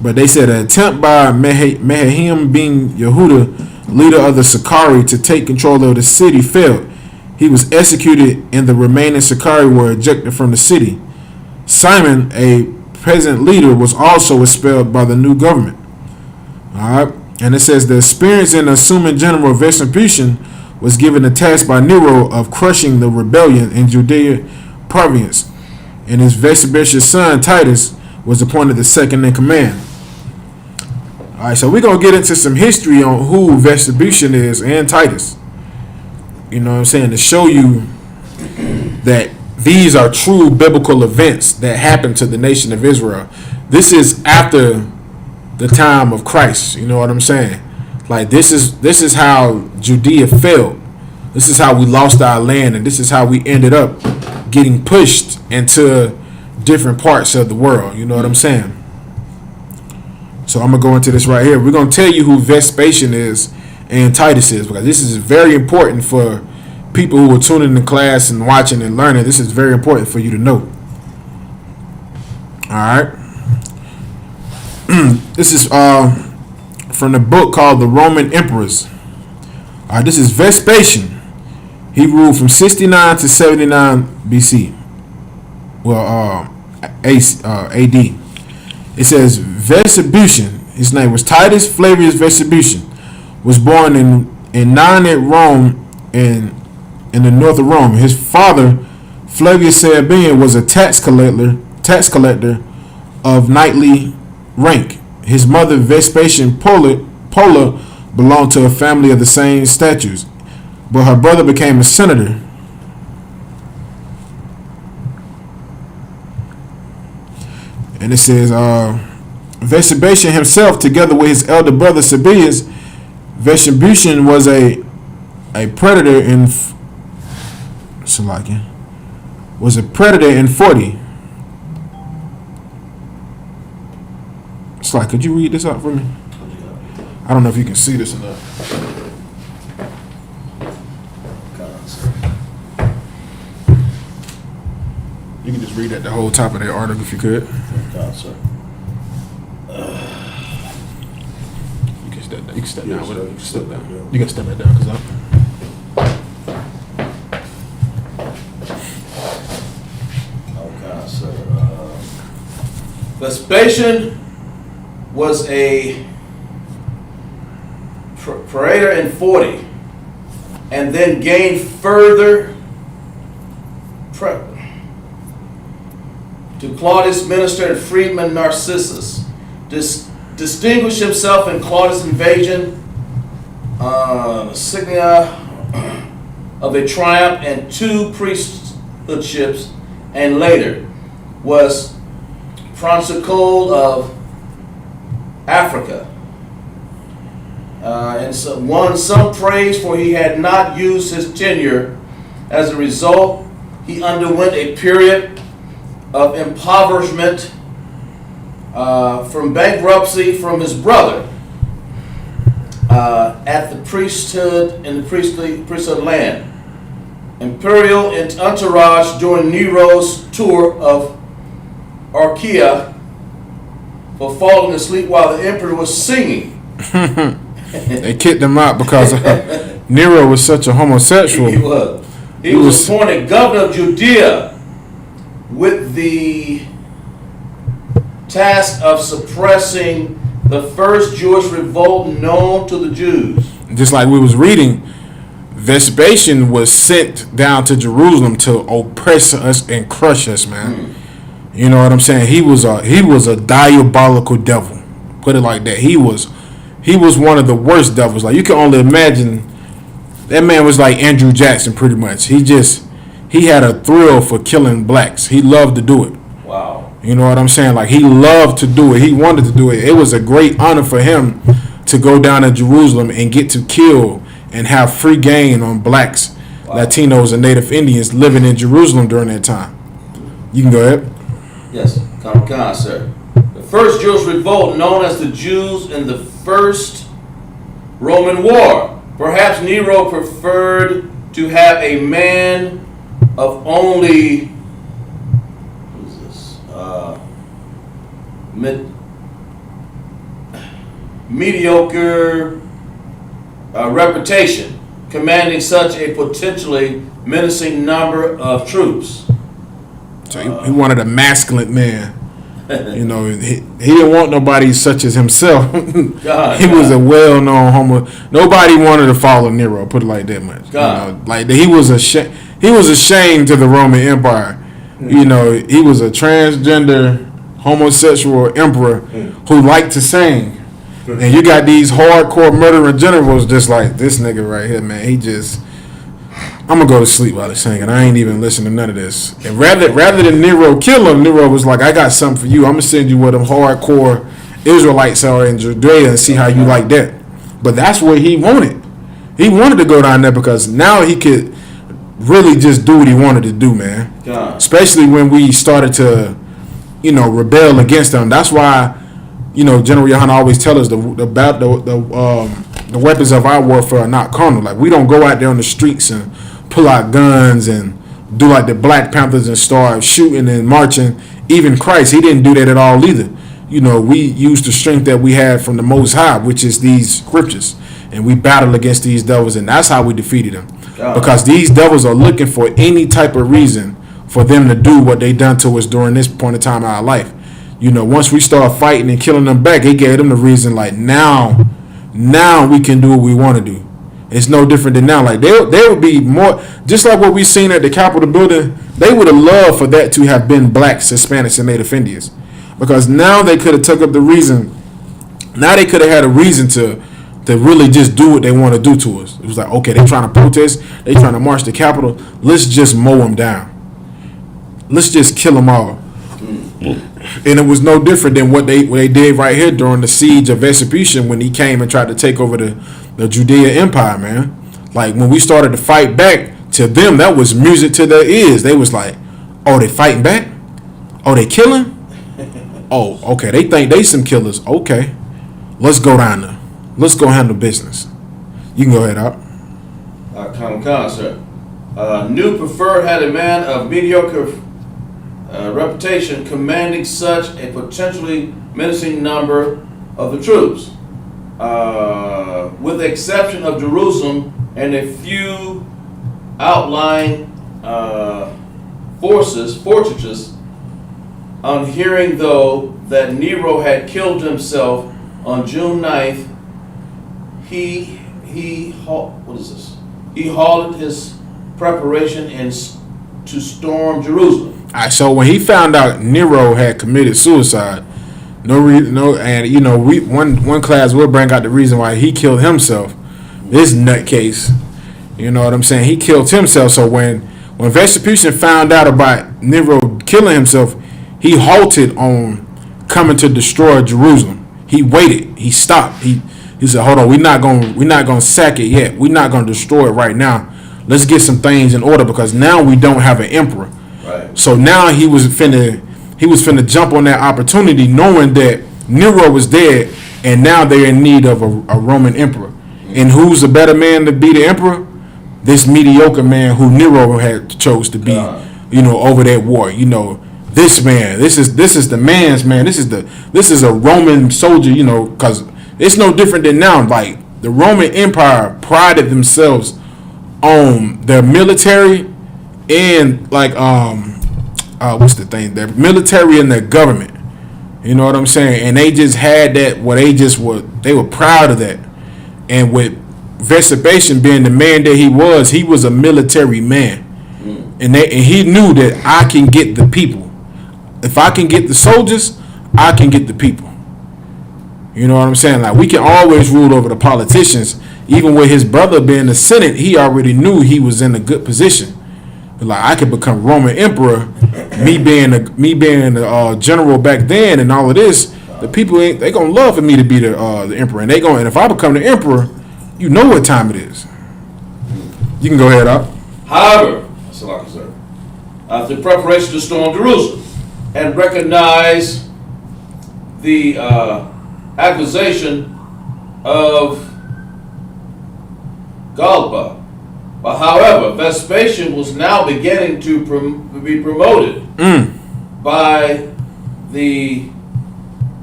But they said an attempt by Mehaim ben Yehuda, leader of the Sicarii, to take control of the city failed. He was executed, and the remaining Sicarii were ejected from the city. Simon, a peasant leader, was also expelled by the new government. All right, and it says the experience in assuming general Vespasian was given the task by Nero of crushing the rebellion in Judea province, and his Vespasian's son Titus was appointed the second in command. All right, so we're gonna get into some history on who Vespasian is and Titus. You know what I'm saying, to show you that these are true biblical events that happened to the nation of Israel. This is after the time of Christ. You know what I'm saying? Like, this is how Judea fell. This is how we lost our land, and this is how we ended up getting pushed into different parts of the world. You know what I'm saying? So I'm gonna go into this right here. We're gonna tell you who Vespasian is and Titus is, because this is very important for people who are tuning in class and watching and learning. This is very important for you to know. All right. This is from the book called The Roman Emperors. All right, this is Vespasian. He ruled from 69 to 79 BC. Well, AD. It says Vespasian. His name was Titus Flavius Vespasian. Was born in Nain at Rome in the north of Rome. His father, Flavius Sabinian, was a tax collector of knightly rank. His mother, Vespasian Pola, belonged to a family of the same status, but her brother became a senator. And it says, Vespasian himself, together with his elder brother Sabinius, Vespasian was a predator in 40. Could you read this out for me? I don't know if you can see this or not. You can just read at the whole top of that article if you could. You can step down. Whatever. Step down. You can step that down because Vespasian was a praetor in 40, and then gained further to Claudius' minister and freedman Narcissus. Distinguished himself in Claudius' invasion, insignia of a triumph and 2 priesthoodships, and later was Proconsul of Africa. And won some praise, for he had not used his tenure. As a result, he underwent a period of impoverishment from bankruptcy from his brother at the priesthood in the priesthood land. Imperial entourage during Nero's tour of Archaea for falling asleep while the emperor was singing. They kicked him out because Nero was such a homosexual. He was. He was appointed governor of Judea with the task of suppressing the first Jewish revolt known to the Jews. Just like we was reading, Vespasian was sent down to Jerusalem to oppress us and crush us, man. You know what I'm saying? He was a diabolical devil. Put it like that. He was one of the worst devils. Like, you can only imagine. That man was like Andrew Jackson, pretty much. He had a thrill for killing blacks. He loved to do it. Wow. You know what I'm saying? Like, he loved to do it. He wanted to do it. It was a great honor for him to go down to Jerusalem and get to kill and have free gain on blacks, wow, Latinos, and Native Indians living in Jerusalem during that time. You can go ahead. Yes, come on, sir. The first Jewish revolt, known as the Jews in the First Roman War. Perhaps Nero preferred to have a man of only mediocre reputation, commanding such a potentially menacing number of troops. So he wanted a masculine man. You know, he didn't want nobody such as himself. He was a well-known homo. Nobody wanted to follow Nero. Put it like that much. You know, like he was ashamed to the Roman Empire. You know, he was a transgender homosexual emperor who liked to sing. And you got these hardcore murdering generals just like this nigga right here, man. I'm gonna go to sleep while they're singing. I ain't even listening to none of this. And rather than Nero kill him, Nero was like, I got something for you. I'm gonna send you where them hardcore Israelites are in Judea and see how you like that. But that's what he wanted. He wanted to go down there because now he could really just do what he wanted to do, man. God. Especially when we started to, rebel against them. That's why, General Yohana always tell us the weapons of our warfare are not carnal. Like, we don't go out there on the streets and pull out guns and do like the Black Panthers and start shooting and marching. Even Christ, he didn't do that at all either. We used the strength that we had from the Most High, which is these scriptures, and we battled against these devils, and that's how we defeated them. Because these devils are looking for any type of reason for them to do what they done to us during this point in time in our life. You know, once we start fighting and killing them back, it gave them the reason, like, now we can do what we want to do. It's no different than now. Like, they would be more, just like what we seen at the Capitol building, they would have loved for that to have been blacks, Hispanics, and Native Indians. Because now they could have took up the reason, now they could have had a reason to really just do what they want to do to us. It was like, okay, they trying to protest, they trying to march the Capitol, let's just mow them down. Let's just kill them all. And it was no different than what they did right here during the siege of Vespucci when he came and tried to take over the Judea Empire, man. Like, when we started to fight back, to them, that was music to their ears. They was like, oh, they fighting back? Oh, they killing? Oh, okay, they think they some killers. Okay, let's go down there. Let's go handle business. You can go ahead, out. Sir. New preferred had a man of mediocre reputation commanding such a potentially menacing number of the troops. With the exception of Jerusalem and a few outlying fortresses, on hearing though that Nero had killed himself on June 9th, he halted his preparation to storm Jerusalem. All right, so when he found out Nero had committed suicide, and you know, one class will bring out the reason why he killed himself. This nutcase, you know what I'm saying? He killed himself. So when Vespucci found out about Nero killing himself, he halted on coming to destroy Jerusalem. He waited. He stopped. He said, "Hold on, we're not gonna sack it yet. We're not gonna destroy it right now. Let's get some things in order because now we don't have an emperor." Right. So now he was finna jump on that opportunity, knowing that Nero was dead, and now they're in need of a Roman emperor. And who's a better man to be the emperor? This mediocre man who Nero had chose to be, you know, over that war. You know, this man, this is the man's man. This is a Roman soldier. You know, because it's no different than now. Like, the Roman Empire prided themselves on their military and like what's the thing? Their military and their government. You know what I'm saying? And they just had that. They were proud of that. And with Vespasian being the man that he was a military man, and he knew that I can get the people. If I can get the soldiers, I can get the people. You know what I'm saying? Like, we can always rule over the politicians. Even with his brother being the Senate, he already knew he was in a good position. But like, I could become Roman emperor. Me being a general back then, and all of this, the people they gonna love for me to be the emperor, and and if I become the emperor, you know what time it is. You can go ahead up. However, after preparation to storm Jerusalem and recognize the accusation of Galba. But however, Vespasian was now beginning to be promoted by the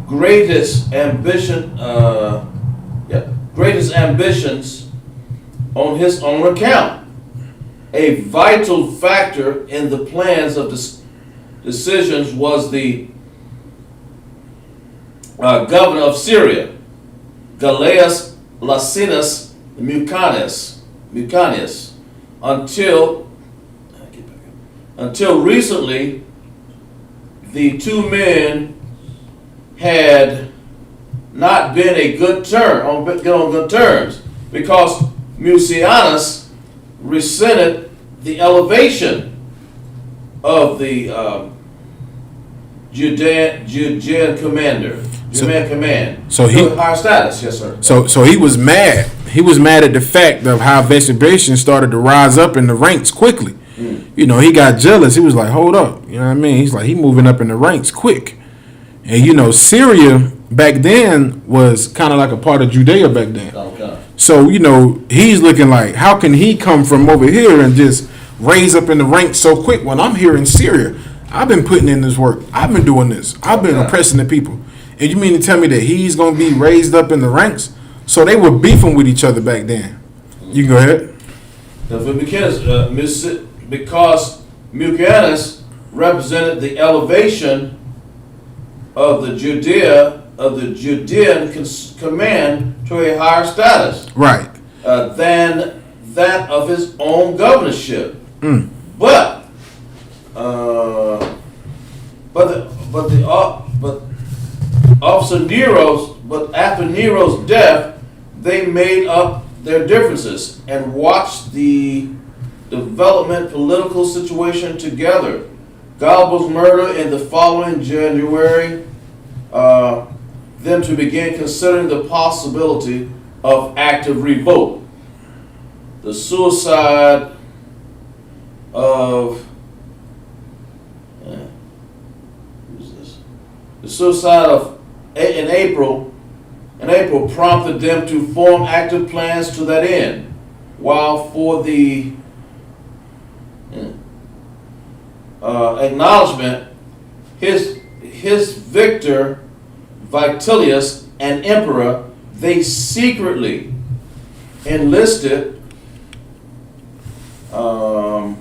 greatest ambitions on his own account. A vital factor in the plans of decisions was the governor of Syria, Gaius Licinius Mucianus, until recently, the two men had not been on good terms, because Mucianus resented the elevation of the Judean commander. So he higher status, yes, sir. So he was mad. He was mad at the fact of how Vespasian started to rise up in the ranks quickly. You know, he got jealous. He was like, "Hold up," you know what I mean? He's like, he moving up in the ranks quick. And you know, Syria back then was kind of like a part of Judea back then. Okay. So you know, he's looking like, how can he come from over here and just raise up in the ranks so quick when I'm here in Syria? I've been putting in this work. I've been doing this. I've been oppressing the people. And you mean to tell me that he's going to be raised up in the ranks? So they were beefing with each other back then. You can go ahead. Because Mucianus represented the elevation of the Judean command to a higher status Right. than that of his own governorship. Mm. But after Nero's death, they made up their differences and watched the development political situation together. Galba's murder in the following January, them to begin considering the possibility of active revolt. The suicide of The suicide in April prompted them to form active plans to that end. While for the acknowledgement, his victor Vitellius, an emperor, they secretly enlisted the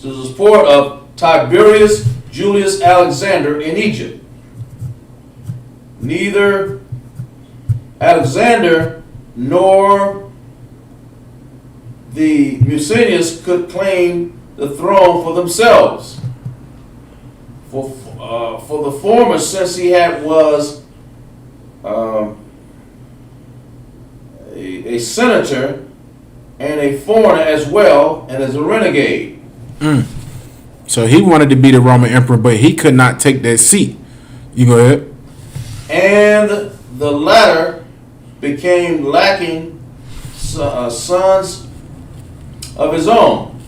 support of Tiberius Julius Alexander in Egypt. Neither Alexander nor the Musonius could claim the throne for themselves. For the former, since he was a senator and a foreigner as well, and as a renegade. So he wanted to be the Roman emperor, but he could not take that seat. You go ahead. And the latter became lacking sons of his own.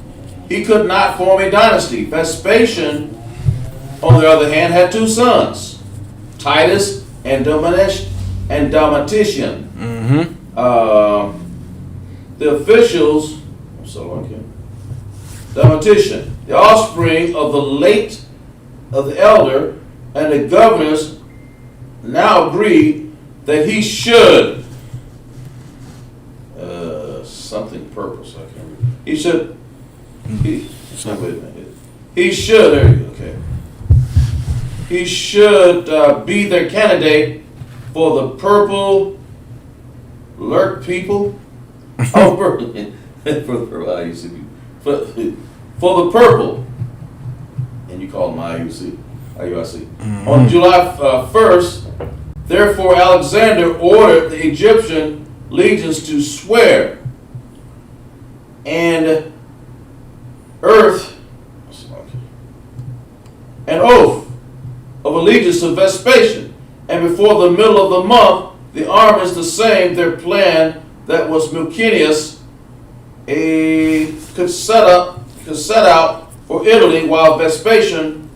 He could not form a dynasty. Vespasian, on the other hand, had two sons, Titus and Domitian. The officials, Domitian, the offspring of the elder, and the governors now agreed that he should something purpose. I can't remember. He should. Wait a minute. He should. There you go. Okay. He should be their candidate for the purple lurk people. For the purple, and you call them IUC. On July 1st, therefore, Alexander ordered the Egyptian legions to swear an oath of allegiance to Vespasian, and before the middle of the month, the armies the same their plan that was Mucinius could set out for Italy, while Vespasian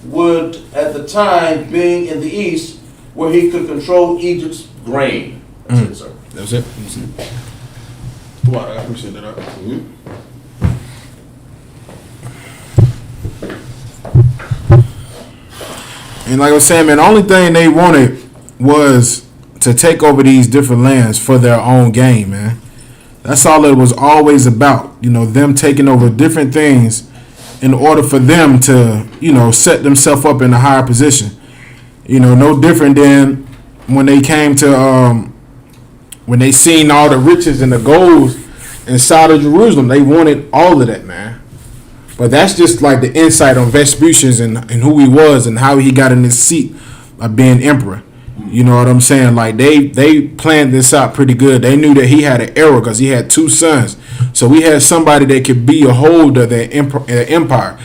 would, at the time, being in the east, where he could control Egypt's grain. That's it, sir. That's it. Wow, I appreciate that. And like I was saying, man, the only thing they wanted was to take over these different lands for their own gain, man. That's all it was always about, them taking over different things in order for them to, set themselves up in a higher position. No different than when they came to, when they seen all the riches and the golds inside of Jerusalem. They wanted all of that, man. But that's just like the insight on Vespasian and who he was and how he got in his seat of being emperor. You know what I'm saying? Like they planned this out pretty good. They knew that he had an heir because he had two sons. So we had somebody that could be a holder of their empire.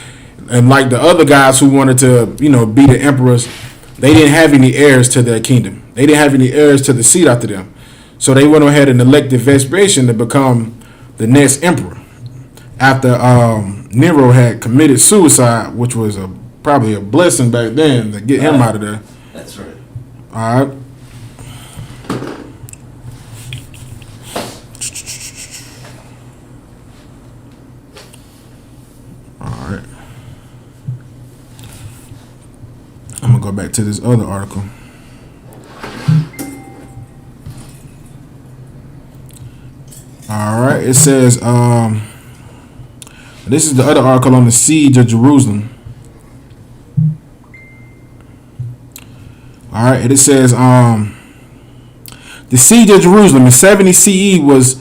And like the other guys who wanted to, be the emperors, they didn't have any heirs to their kingdom. They didn't have any heirs to the seat after them. So they went ahead and elected Vespasian to become the next emperor. After Nero had committed suicide, which was probably a blessing back then to get him out of there. That's right. All right. All right. I'm going to go back to this other article. All right. It says, this is the other article on the siege of Jerusalem. All right, and it says the siege of Jerusalem in 70 CE was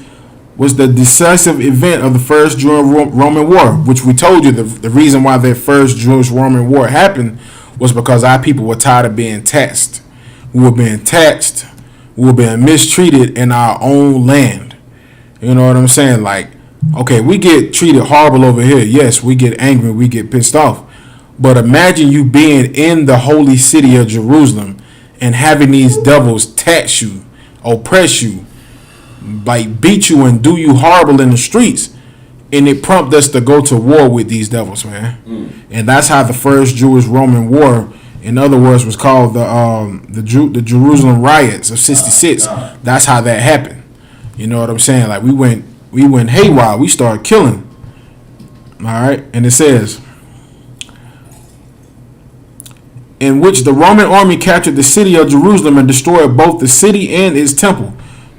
the decisive event of the First Jewish-Roman War, which we told you the reason why that First Jewish-Roman War happened was because our people were tired of being taxed. We were being taxed. We were being mistreated in our own land. You know what I'm saying? Like, okay, we get treated horrible over here. Yes, we get angry. We get pissed off. But imagine you being in the holy city of Jerusalem and having these devils tax you, oppress you, like beat you and do you horrible in the streets. And it prompted us to go to war with these devils, man. And that's how the First Jewish-Roman War, in other words, was called the Jerusalem riots of '66. That's how that happened. You know what I'm saying? Like we went haywire. We started killing. All right, and it says, in which the Roman army captured the city of Jerusalem and destroyed both the city and its temple.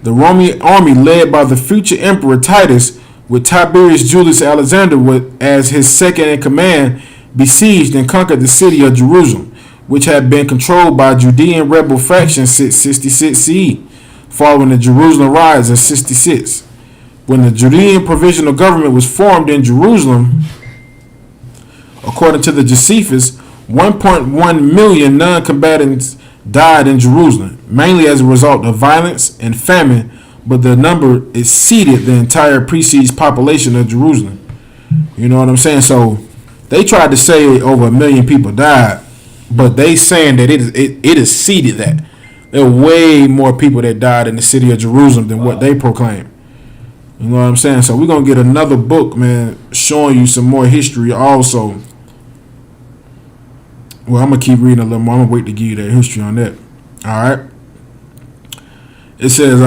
The Roman army, led by the future emperor Titus, with Tiberius Julius Alexander as his second in command, besieged and conquered the city of Jerusalem, which had been controlled by Judean rebel factions since 66 CE, following the Jerusalem riots of 66. When the Judean provisional government was formed in Jerusalem, according to the Josephus, 1.1 million non-combatants died in Jerusalem, mainly as a result of violence and famine, but the number exceeded the entire pre-siege population of Jerusalem. You know what I'm saying? So they tried to say over 1 million people died, but they saying that it exceeded that. There were way more people that died in the city of Jerusalem than what they proclaim. You know what I'm saying? So we're going to get another book, man, showing you some more history also. Well, I'm going to keep reading a little more. I'm going to wait to give you that history on that. All right. It says,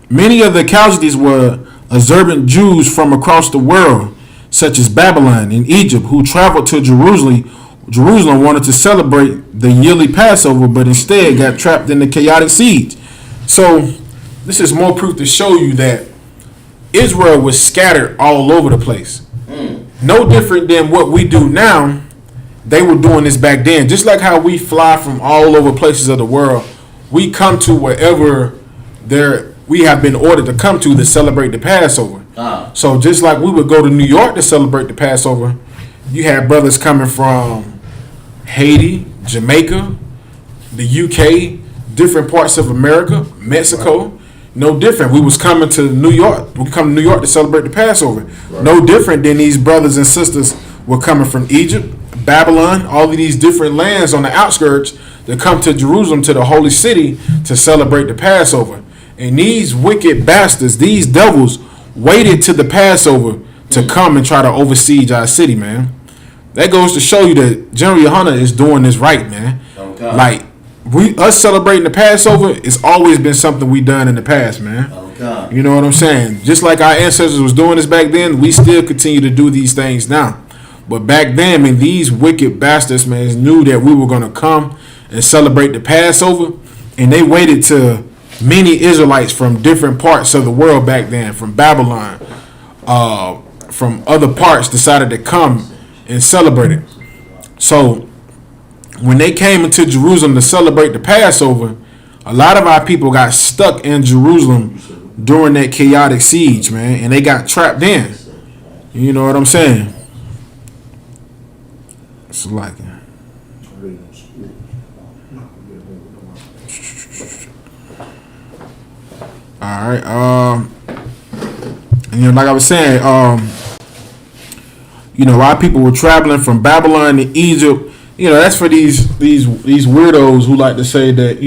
many of the casualties were observant Jews from across the world, such as Babylon and Egypt, who traveled to Jerusalem. Jerusalem wanted to celebrate the yearly Passover, but instead got trapped in the chaotic siege. So this is more proof to show you that Israel was scattered all over the place. No different than what we do now. They were doing this back then. Just like how we fly from all over places of the world, we come to wherever we have been ordered to come to celebrate the Passover. So just like we would go to New York to celebrate the Passover, you had brothers coming from Haiti, Jamaica, the UK, different parts of America, Mexico. No different. We was coming to New York. We come to New York to celebrate the Passover. Right. No different than these brothers and sisters were coming from Egypt, Babylon, all of these different lands on the outskirts that come to Jerusalem, to the holy city, to celebrate the Passover. And these wicked bastards, these devils, waited to the Passover to come and try to oversiege our city, man. That goes to show you that General Yohana is doing this right, man. Okay. Like, us celebrating the Passover, it's always been something we done in the past, man. Okay. You know what I'm saying? Just like our ancestors was doing this back then, we still continue to do these things now. But back then, man, these wicked bastards, man, knew that we were going to come and celebrate the Passover, and they waited till many Israelites from different parts of the world back then, from Babylon, from other parts, decided to come and celebrate it. So when they came into Jerusalem to celebrate the Passover, a lot of our people got stuck in Jerusalem during that chaotic siege, man, and they got trapped in. You know what I'm saying? It's like it. All right. And like I was saying, a lot of people were traveling from Babylon to Egypt. That's for these weirdos who like to say that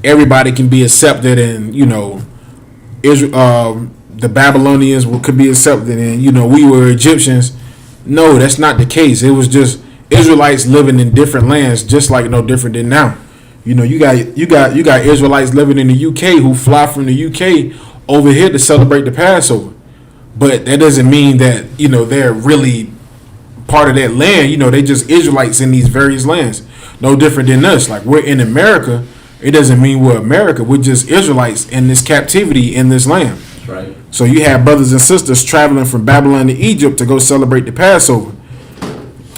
everybody can be accepted, and Israel, the Babylonians could be accepted, and we were Egyptians. No, that's not the case. It was just Israelites living in different lands, just like no different than now. You got Israelites living in the UK who fly from the UK over here to celebrate the Passover. But that doesn't mean that, they're really part of that land. They just Israelites in these various lands. No different than us. Like, we're in America. It doesn't mean we're America. We're just Israelites in this captivity in this land. That's right. So you have brothers and sisters traveling from Babylon to Egypt to go celebrate the Passover.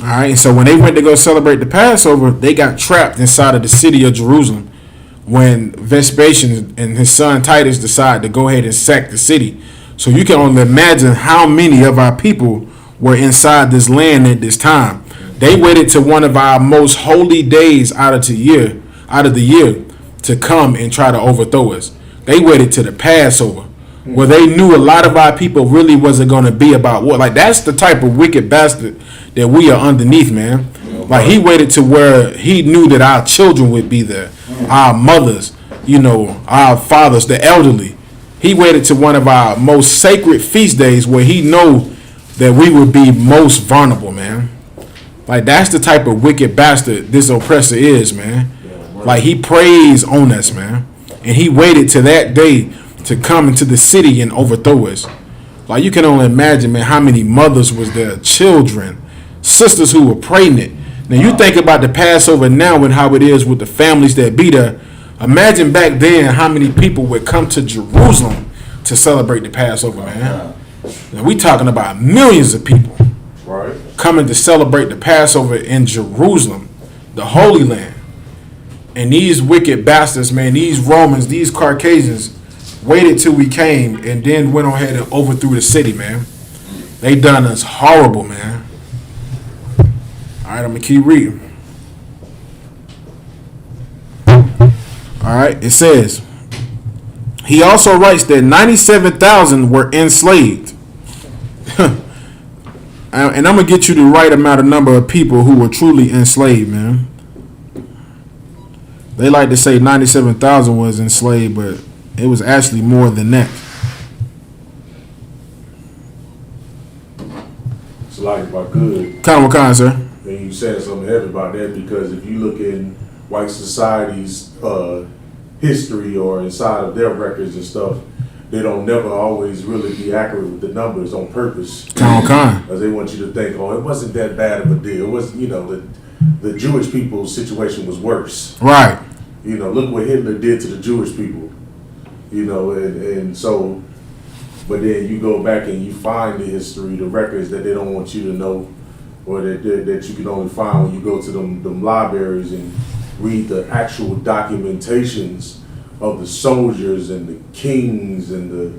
All right, so when they went to go celebrate the Passover, they got trapped inside of the city of Jerusalem when Vespasian and his son Titus decided to go ahead and sack the city. So you can only imagine how many of our people were inside this land at this time. They waited to one of our most holy days out of the year to come and try to overthrow us. They waited to the Passover, where they knew a lot of our people really wasn't going to be about war. Like, that's the type of wicked bastard that we are underneath, man. Like, he waited to where he knew that our children would be there, our mothers, our fathers, the elderly. He waited to one of our most sacred feast days where he know that we would be most vulnerable, man. Like, that's the type of wicked bastard this oppressor is, man. Like, he preys on us, man. And he waited to that day to come into the city and overthrow us. Like, you can only imagine, man, how many mothers was there, children, sisters who were pregnant. Now, you think about the Passover now and how it is with the families that be there. Imagine back then how many people would come to Jerusalem to celebrate the Passover, man. Now, we talking about millions of people coming to celebrate the Passover in Jerusalem, the Holy Land. And these wicked bastards, man, these Romans, these Caucasians, waited till we came and then went on ahead and overthrew the city, man. They done us horrible, man. All right, I'm going to keep reading. All right, it says, he also writes that 97,000 were enslaved. And I'm going to get you the right amount of number of people who were truly enslaved, man. They like to say 97,000 was enslaved, but it was actually more than that. It's like if I could. Kind, sir. And you said something heavy about that, because if you look in white society's history or inside of their records and stuff, they don't never always really be accurate with the numbers on purpose. Because they want you to think, oh, it wasn't that bad of a deal. It was, the Jewish people's situation was worse. Right. Look what Hitler did to the Jewish people. And so, but then you go back and you find the history, the records that they don't want you to know, or that you can only find when you go to them libraries and read the actual documentations of the soldiers and the kings and the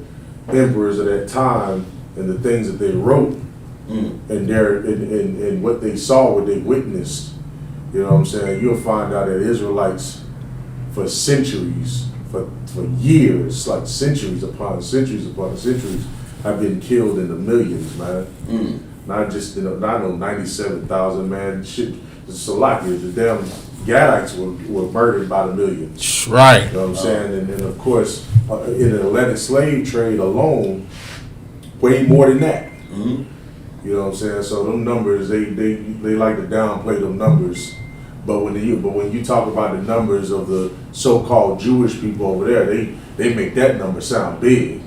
emperors of that time and the things that they wrote and what they saw, what they witnessed. You know what I'm saying? You'll find out that Israelites for centuries, for years, like centuries upon centuries upon centuries, have been killed in the millions, man. Not just, not no 97,000, man. Shit, Salakia, the damn Gadites were murdered by the millions. Right. You know what I'm saying? And then, of course, in the Atlantic slave trade alone, way more than that. You know what I'm saying? So them numbers, they like to downplay them numbers. But when you talk about the numbers of the so-called Jewish people over there, they make that number sound big.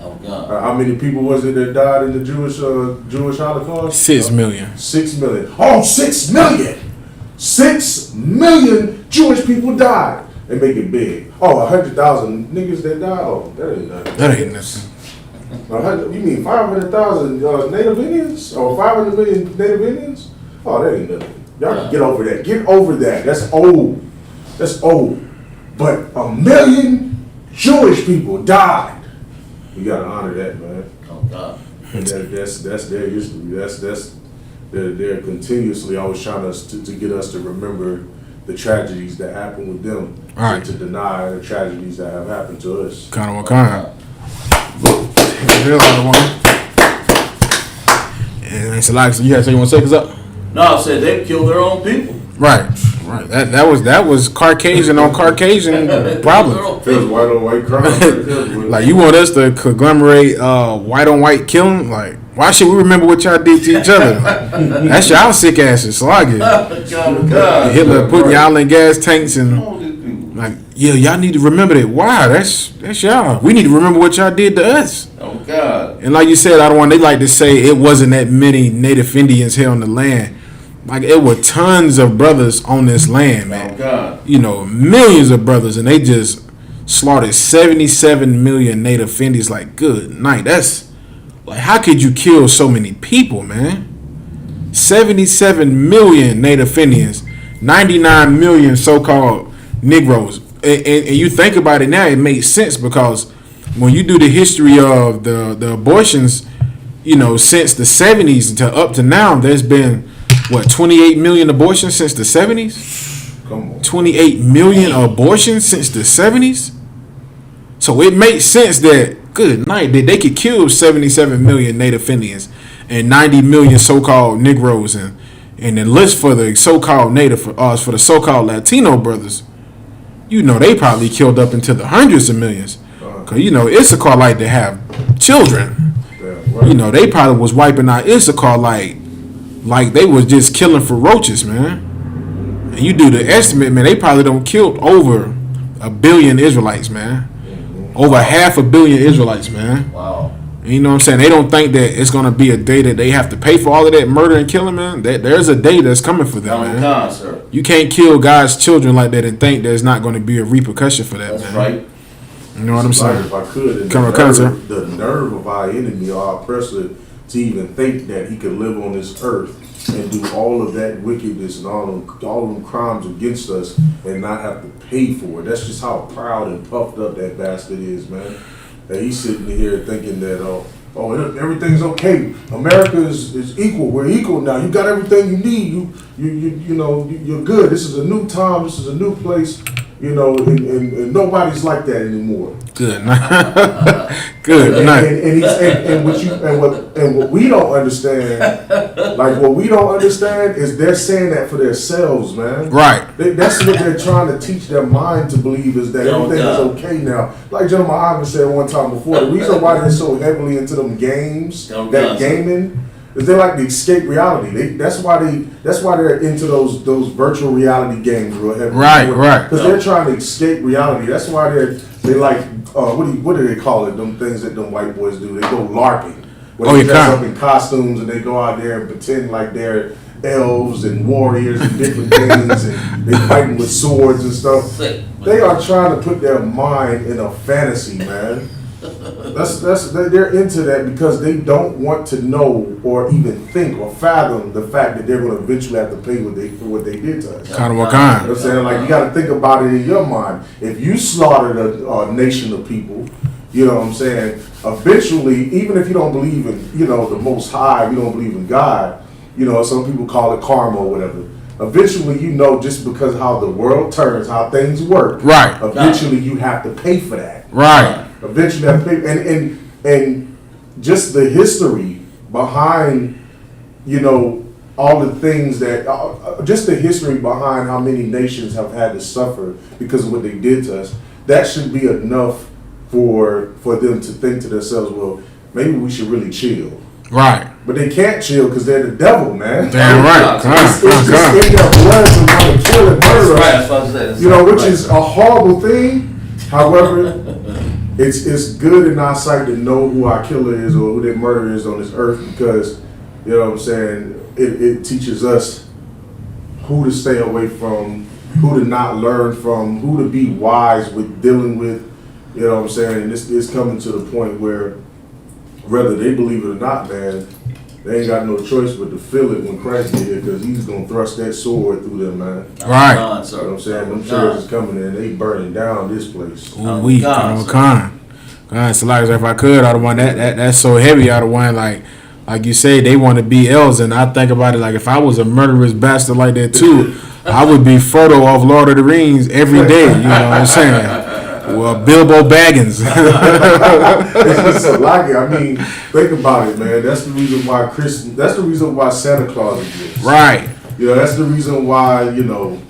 Oh God! How many people was it that died in the Jewish Holocaust? 6 million. 6 million. Oh, 6 million! 6 million Jewish people died. They make it big. Oh, 100,000 niggas that died. Oh, that ain't nothing. That ain't nothing. You mean 500,000 Native Indians? Or 500 million Native Indians? Oh, that ain't nothing. Y'all can get over that. Get over that. That's old. That's old. But 1 million Jewish people died. You gotta honor that, man. Oh God! And that's their history. They're continuously always trying to get us to remember the tragedies that happened with them, and to deny the tragedies that have happened to us. Kind of And so, like, so you want to take us up? No, I said they killed their own people. Right. That was Caucasian on Caucasian problem. Feels white on white crime. Like, you want us to conglomerate white on white killing? Like, why should we remember what y'all did to each other? That's y'all sick asses. So I get Hitler putting y'all in gas tanks and like, yeah, y'all need to remember that. Why? That's y'all. We need to remember what y'all did to us. Oh God! And like you said, they like to say it wasn't that many Native Indians here on the land. Like, it were tons of brothers on this land, man. Oh God! Millions of brothers, and they just slaughtered 77 million Native Indians. Like, good night. That's like, how could you kill so many people, man? 77 million Native Indians, 99 million so-called Negroes. And you think about it now, it makes sense because when you do the history of the abortions, you know, since the 70s to up to now, there's been, 28 million abortions since the 70s? Come on. 28 million abortions since the 70s? So it makes sense that, good night, that they could kill 77 million Native Indians and 90 million so-called Negroes and then list for the so-called Native, for the so-called Latino brothers, you know, they probably killed up into the hundreds of millions. Because, you know, Issachar like to have children. Yeah, right. You know, they probably was wiping out Issachar like they was just killing for roaches, man. And you do the estimate, man, they probably don't killed over 1 billion Israelites, man. Over 500 million Israelites, man. Wow. And you know what I'm saying? They don't think that it's going to be a day that they have to pay for all of that murder and killing, man. There's a day that's coming for them, man. God, sir. You can't kill God's children like that and think there's not going to be a repercussion for that, That's man. right. You know what I'm saying? If I could, and Come on, sir. the nerve of our enemy, our oppressor, to even think that he could live on this earth and do all of that wickedness and all them crimes against us and not have to pay for it. That's just how proud and puffed up that bastard is, man. And he's sitting here thinking that, everything's okay. America is equal. We're equal now. You got everything you need. You know, you're good. This is a new time. This is a new place. You know, and nobody's like that anymore. Good night. Good night. And what we don't understand, is they're saying that for themselves, man. Right. That's what they're trying to teach their mind to believe, is that everything is okay now. Like Gentleman Ivan said one time before, the reason why they're so heavily into them games, gaming, is they like to escape reality. That's why they're into those virtual reality games real heavy. Right. Because they're trying to escape reality. That's why they like what do they call it? Them things that them white boys do. They go LARPing. Where they dress up in costumes and they go out there and pretend like they're elves and warriors and different things, and they fighting with swords and stuff. They are trying to put their mind in a fantasy, man. They're into that because they don't want to know or even think or fathom the fact that they're going to eventually have to pay for what they did to us. Kind of what You know kind? what I'm saying? Like, you got to think about it in your mind. If you slaughtered a nation of people, you know what I'm saying, eventually, even if you don't believe in, you know, the Most High, you don't believe in God, you know, some people call it karma or whatever. Eventually, you know, just because how the world turns, how things work, Right. eventually you have to pay for that. Right. Eventually, have to pay, and just the history behind, you know, all the things that, just the history behind how many nations have had to suffer because of what they did to us. That should be enough for them to think to themselves, well, maybe we should really chill. Right. But they can't chill because they're the devil, man. Damn right. It's just in their blood to want to kill and murder us. You know, which is a horrible thing. However, it's good in our sight to know who our killer is or who their murderer is on this earth, because, you know what I'm saying, it teaches us who to stay away from, who to not learn from, who to be wise with dealing with. You know what I'm saying? And it's coming to the point where, whether they believe it or not, man, they ain't got no choice but to feel it when Christ get here, because he's going to thrust that sword through them, man. Right. You know what I'm saying? Them churches is coming in, they burning down this place. Ooh, we kind. So like if I could, I'd want that's so heavy. I'd want like you say, they want to be elves, and I think about it like if I was a murderous bastard like that too, I would be Frodo off Lord of the Rings every day. You know what I'm saying? Well, Bilbo Baggins. It's just so like it. I mean, think about it, man. That's the reason why that's the reason why Santa Claus exists. Right. You know, that's the reason why, you know.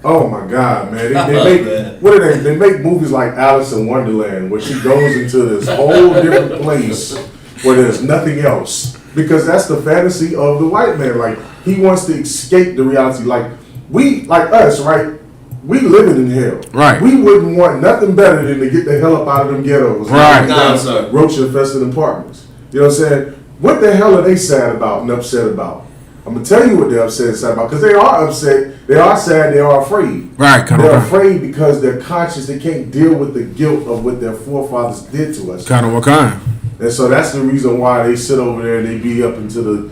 Oh my God, man! They make what are they? They make movies like Alice in Wonderland, where she goes into this whole different place where there's nothing else, because that's the fantasy of the white man. Like, he wants to escape the reality. Like us, right? We living in hell. Right. We wouldn't want nothing better than to get the hell up out of them ghettos. Right. Roach infested apartments. You know what I'm saying? What the hell are they sad about and upset about? I'm gonna tell you what they're upset and sad about, because they are upset, they are sad, they are afraid. Right. They're afraid because they're conscious, they can't deal with the guilt of what their forefathers did to us. Kind of what kind? And so that's the reason why they sit over there and they be up into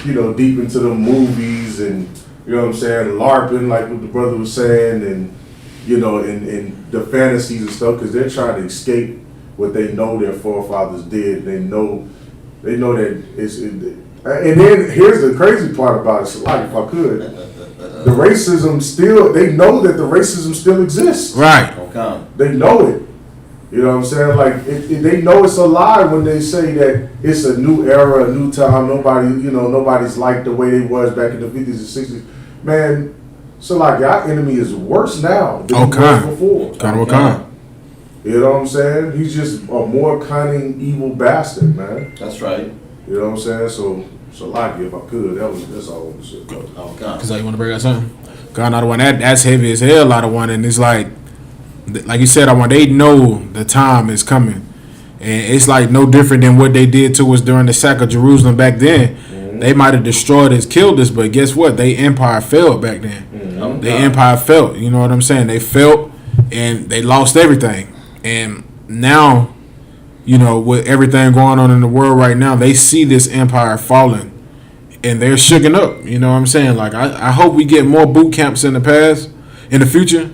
deep into the movies and, you know what I'm saying, LARPing, like what the brother was saying, and, and the fantasies and stuff, because they're trying to escape what they know their forefathers did. They know that it's, and then here's the crazy part about it, so like, if I could, the racism still, they know that the racism still exists. Right. Okay. They know it. You know what I'm saying? Like, they know it's a lie when they say that it's a new era, a new time. Nobody's like the way they was back in the 50s and 60s. Man, so like, our enemy is worse now than he was before. Kind. You know what I'm saying? He's just a more cunning, evil bastard, man. That's right. You know what I'm saying? So like, if I could, that's all I want to say. Okay. Cause you want to bring out something? God, another one that's heavy as hell. A lot of one, and it's like you said, they know the time is coming, and it's like no different than what they did to us during the sack of Jerusalem back then. Mm-hmm. They might have destroyed us, killed us, but guess what? Their empire fell back then. Mm-hmm. Their empire fell. You know what I'm saying? They fell, and they lost everything. And now, with everything going on in the world right now, they see this empire falling, and they're shooken up. You know what I'm saying? Like, I hope we get more boot camps in the future.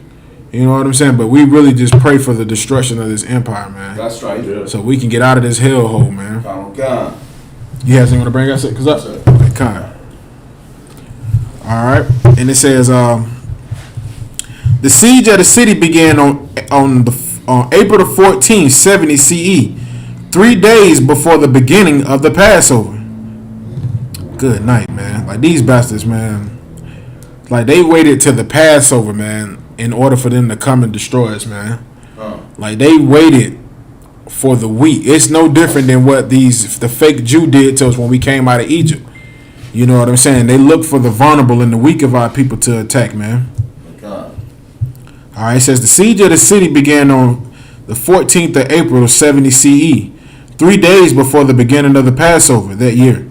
You know what I'm saying? But we really just pray for the destruction of this empire, man. That's right. Yeah. So we can get out of this hellhole, man. Okay. You have something to bring us? Cause up. Okay. All right. And it says, the siege of the city began on April the 14th, 70 CE, 3 days before the beginning of the Passover. Good night, man. Like, these bastards, man. Like, they waited till the Passover, man, in order for them to come and destroy us, man. Like, they waited for the week. It's no different than what the fake Jew did to us when we came out of Egypt. You know what I'm saying? They look for the vulnerable and the weak of our people to attack, man. All right, it says the siege of the city began on the 14th of April, 70 CE, 3 days before the beginning of the Passover that year.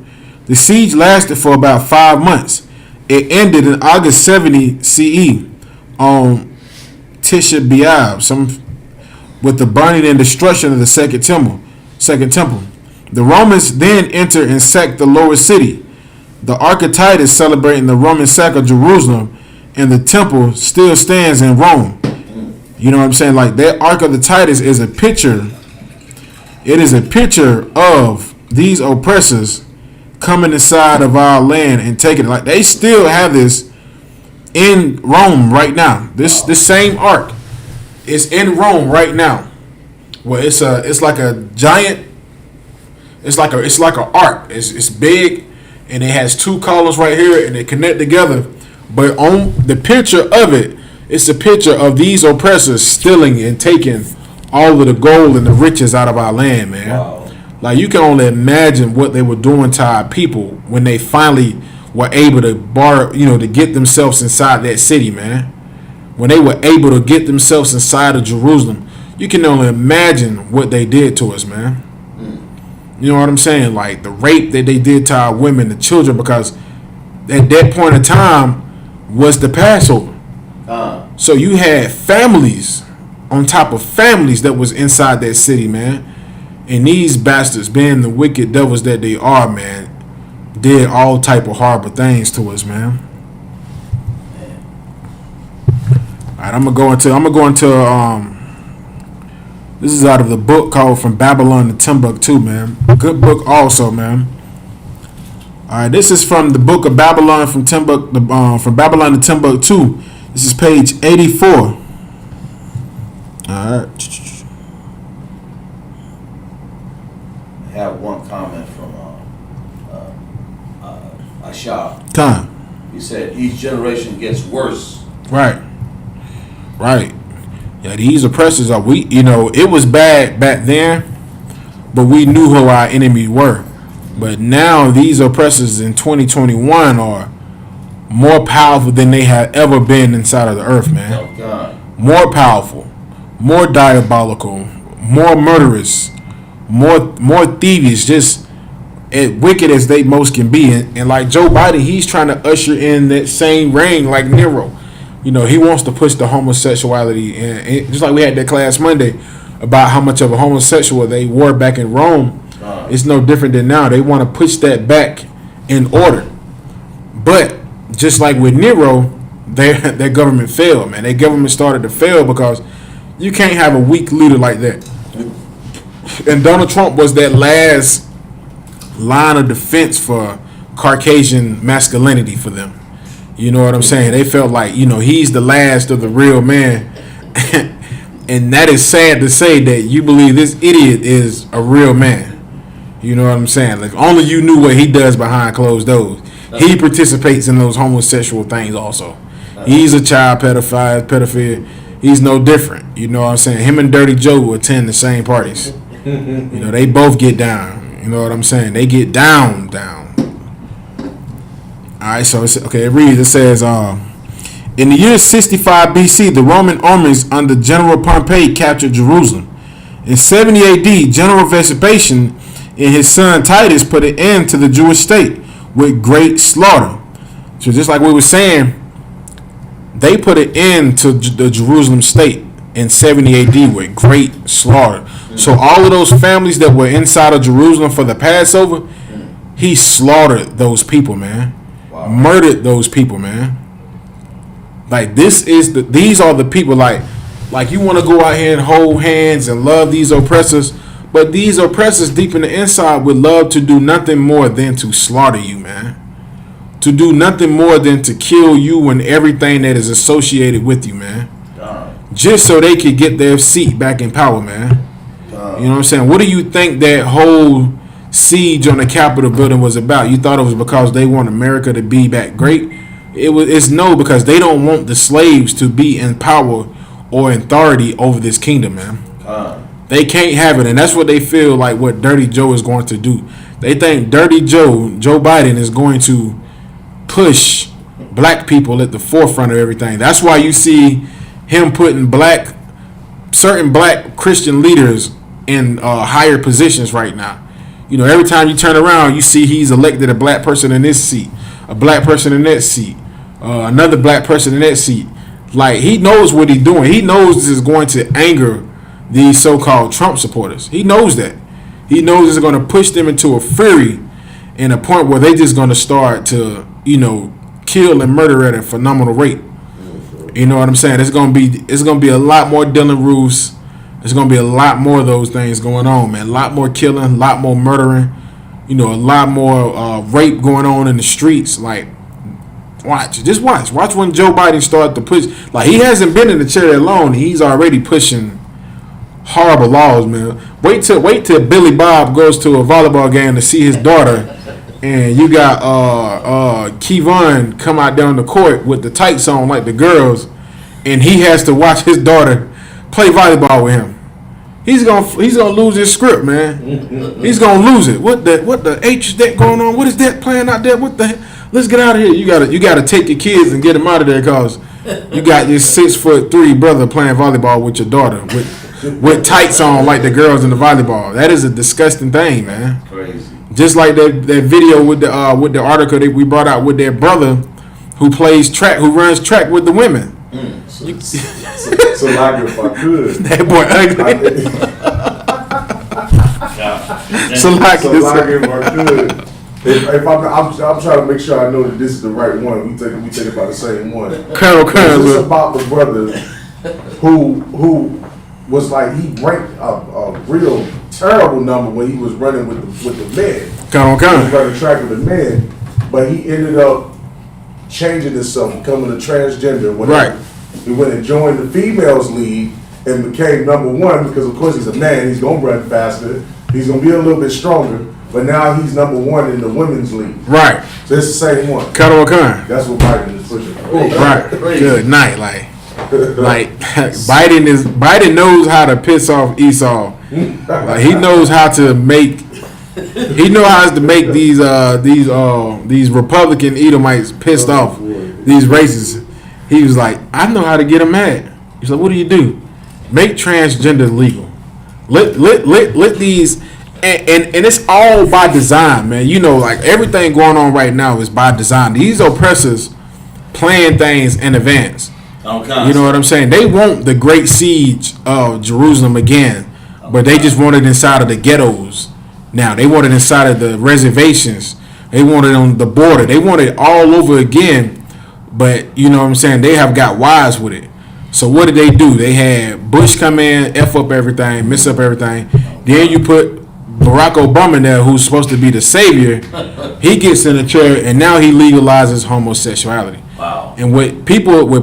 The siege lasted for about 5 months. It ended in August 70 CE on Tisha B'Av, with the burning and destruction of the second temple. The Romans then entered and sacked the lower city. The Ark of Titus, celebrating the Roman sack of Jerusalem, and the temple still stands in Rome. You know what I'm saying? Like, that Ark of the Titus is a picture. It is a picture of these oppressors coming inside of our land and taking it. Like, they still have this in Rome right now. This same Ark is in Rome right now. Well, it's like a giant. It's like an ark. It's big, and it has two columns right here, and they connect together. But on the picture of it, it's a picture of these oppressors stealing and taking all of the gold and the riches out of our land, man. Wow. Like, you can only imagine what they were doing to our people when they finally were able to to get themselves inside that city, man. When they were able to get themselves inside of Jerusalem, you can only imagine what they did to us, man. You know what I'm saying? Like, the rape that they did to our women, the children, because at that point in time was the Passover. So you had families on top of families that was inside that city, man. And these bastards, being the wicked devils that they are, man, did all type of horrible things to us, man. Alright, I'm gonna go into this is out of the book called From Babylon to Timbuktu, man. Good book also, man. Alright, this is from the book of Babylon from Babylon to Timbuktu. This is page 84. Alright. I have one comment from Asha. Time. He said each generation gets worse. Right. Yeah, these oppressors are it was bad back then, but we knew who our enemies were. But now these oppressors in 2021 are more powerful than they have ever been inside of the earth, man. Oh, God. More powerful, more diabolical, more murderous, more thievish, just as wicked as they most can be. And like Joe Biden, he's trying to usher in that same reign like Nero. He wants to push the homosexuality, and just like we had that class Monday about how much of a homosexual they were back in Rome. It's no different than now. They want to push that back in order. But just like with Nero, their government failed, man. Their government started to fail because you can't have a weak leader like that. And Donald Trump was that last line of defense for Caucasian masculinity for them. You know what I'm saying? They felt like, he's the last of the real man. And that is sad to say that you believe this idiot is a real man. You know what I'm saying? Like, only you knew what he does behind closed doors. He participates in those homosexual things also. He's a child pedophile. He's no different. You know what I'm saying? Him and Dirty Joe will attend the same parties. They both get down. You know what I'm saying? They get down. Alright, so it reads, it says, in the year 65 BC, the Roman armies under General Pompey captured Jerusalem. In 70 AD, General Vespasian and his son Titus put an end to the Jewish state with great slaughter. So just like we were saying, they put an end to the Jerusalem state in 70 AD with great slaughter. So all of those families that were inside of Jerusalem for the Passover, he slaughtered those people, man. Wow. Murdered those people, man. Like, these are the people, like you want to go out here and hold hands and love these oppressors, but these oppressors deep in the inside would love to do nothing more than to slaughter you, man. To do nothing more than to kill you and everything that is associated with you, man. Just so they could get their seat back in power, man. You know what I'm saying? What do you think that whole siege on the Capitol building was about? You thought it was because they want America to be back great? It's no, because they don't want the slaves to be in power or authority over this kingdom, man. They can't have it, and that's what they feel like what Dirty Joe is going to do. They think Dirty Joe Biden, is going to push black people at the forefront of everything. That's why you see him putting certain black Christian leaders in higher positions right now. Every time you turn around, you see he's elected a black person in this seat, a black person in that seat, another black person in that seat. Like, he knows what he's doing. He knows this is going to anger these so-called Trump supporters. He knows that. He knows it's going to push them into a fury and a point where they're just going to start to, kill and murder at a phenomenal rate. You know what I'm saying? It's going to be a lot more Dylan Roos. There's going to be a lot more of those things going on, man. A lot more killing, a lot more murdering, a lot more rape going on in the streets. Like, watch when Joe Biden started to push. Like, he hasn't been in the chair that long, and he's already pushing horrible laws, man. Wait till Billy Bob goes to a volleyball game to see his daughter, and you got Kevon come out down the court with the tights on like the girls, and he has to watch his daughter play volleyball with him. He's gonna lose his script, man. He's gonna lose it. What the H is that going on? What is that playing out there? What the? Let's get out of here. You gotta take your kids and get them out of there, cause you got this 6'3" brother playing volleyball with your daughter with tights on like the girls in the volleyball. That is a disgusting thing, man. Crazy. Just like that video with the article that we brought out with their brother who runs track with the women. So like if I could, that boy ugly. So like if I could, if I'm trying to make sure I know that this is the right one. We take about the same one. Colonel. This is about the brother who was like, he ranked a real terrible number when he was running with the men. Colonel. He was running track with the men, but he ended up changing himself, becoming a transgender. Right. He went and joined the females league and became number one because, of course, he's a man. He's going to run faster. He's going to be a little bit stronger. But now he's number one in the women's league. Right. So it's the same one. Colonel Khan. That's what Biden is pushing. Right. Good night. Like Biden knows how to piss off Esau. Like, he knows how to make these Republican Edomites pissed off. These racists. He was like, I know how to get them mad. He's like, what do you do? Make transgender legal. Let these, and it's all by design, man. Like, everything going on right now is by design. These oppressors plan things in advance. Okay. You know what I'm saying? They want the great siege of Jerusalem again, but they just want it inside of the ghettos. Now they want it inside of the reservations They want it on the border. They want it all over again. But you know what I'm saying? They have got wise with it. So what did they do? They had Bush come in, F up everything, mess up everything. Then you put Barack Obama in there, who's supposed to be the savior. He gets in the chair, and now he legalizes homosexuality. Wow. And with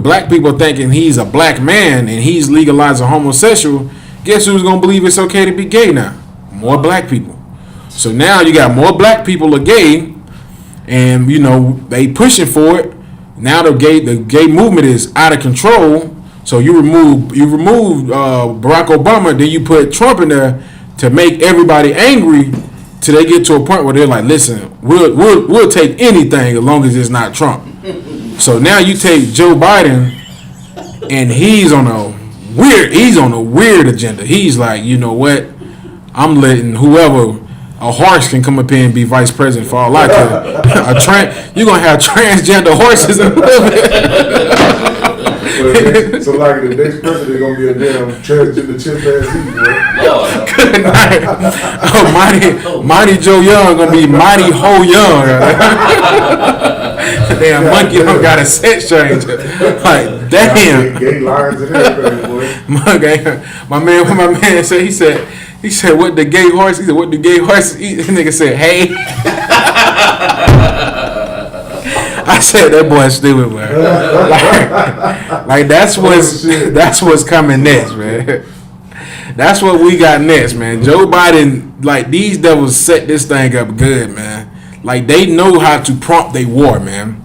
black people thinking he's a black man and he's legalizing homosexual, guess who's gonna believe it's okay to be gay now? More black people. So now you got more black people are gay, and you know they pushing for it. Now the gay movement is out of control. So you remove Barack Obama, then you put Trump in there to make everybody angry till they get to a point where they're like, listen, we'll take anything as long as it's not Trump. So now you take Joe Biden, and he's on a weird agenda. He's like, you know what? I'm letting whoever, a horse can come up here and be vice president for all I care. You're gonna have transgender horses and so like the next president gonna be a damn transgender chimpanzee, boy. Good night. Oh, Mighty Joe Young gonna be Mighty Ho Young. Damn monkey don't got a sex change. Like damn. Gay lions and everything, boy. My man said he said what the gay horse? He said what the gay horse eat? This nigga said hey. I said that boy stupid, man. Like that's what's coming next, man. That's what we got next, man. Joe Biden, like these devils set this thing up good, man. Like they know how to prompt their war, man.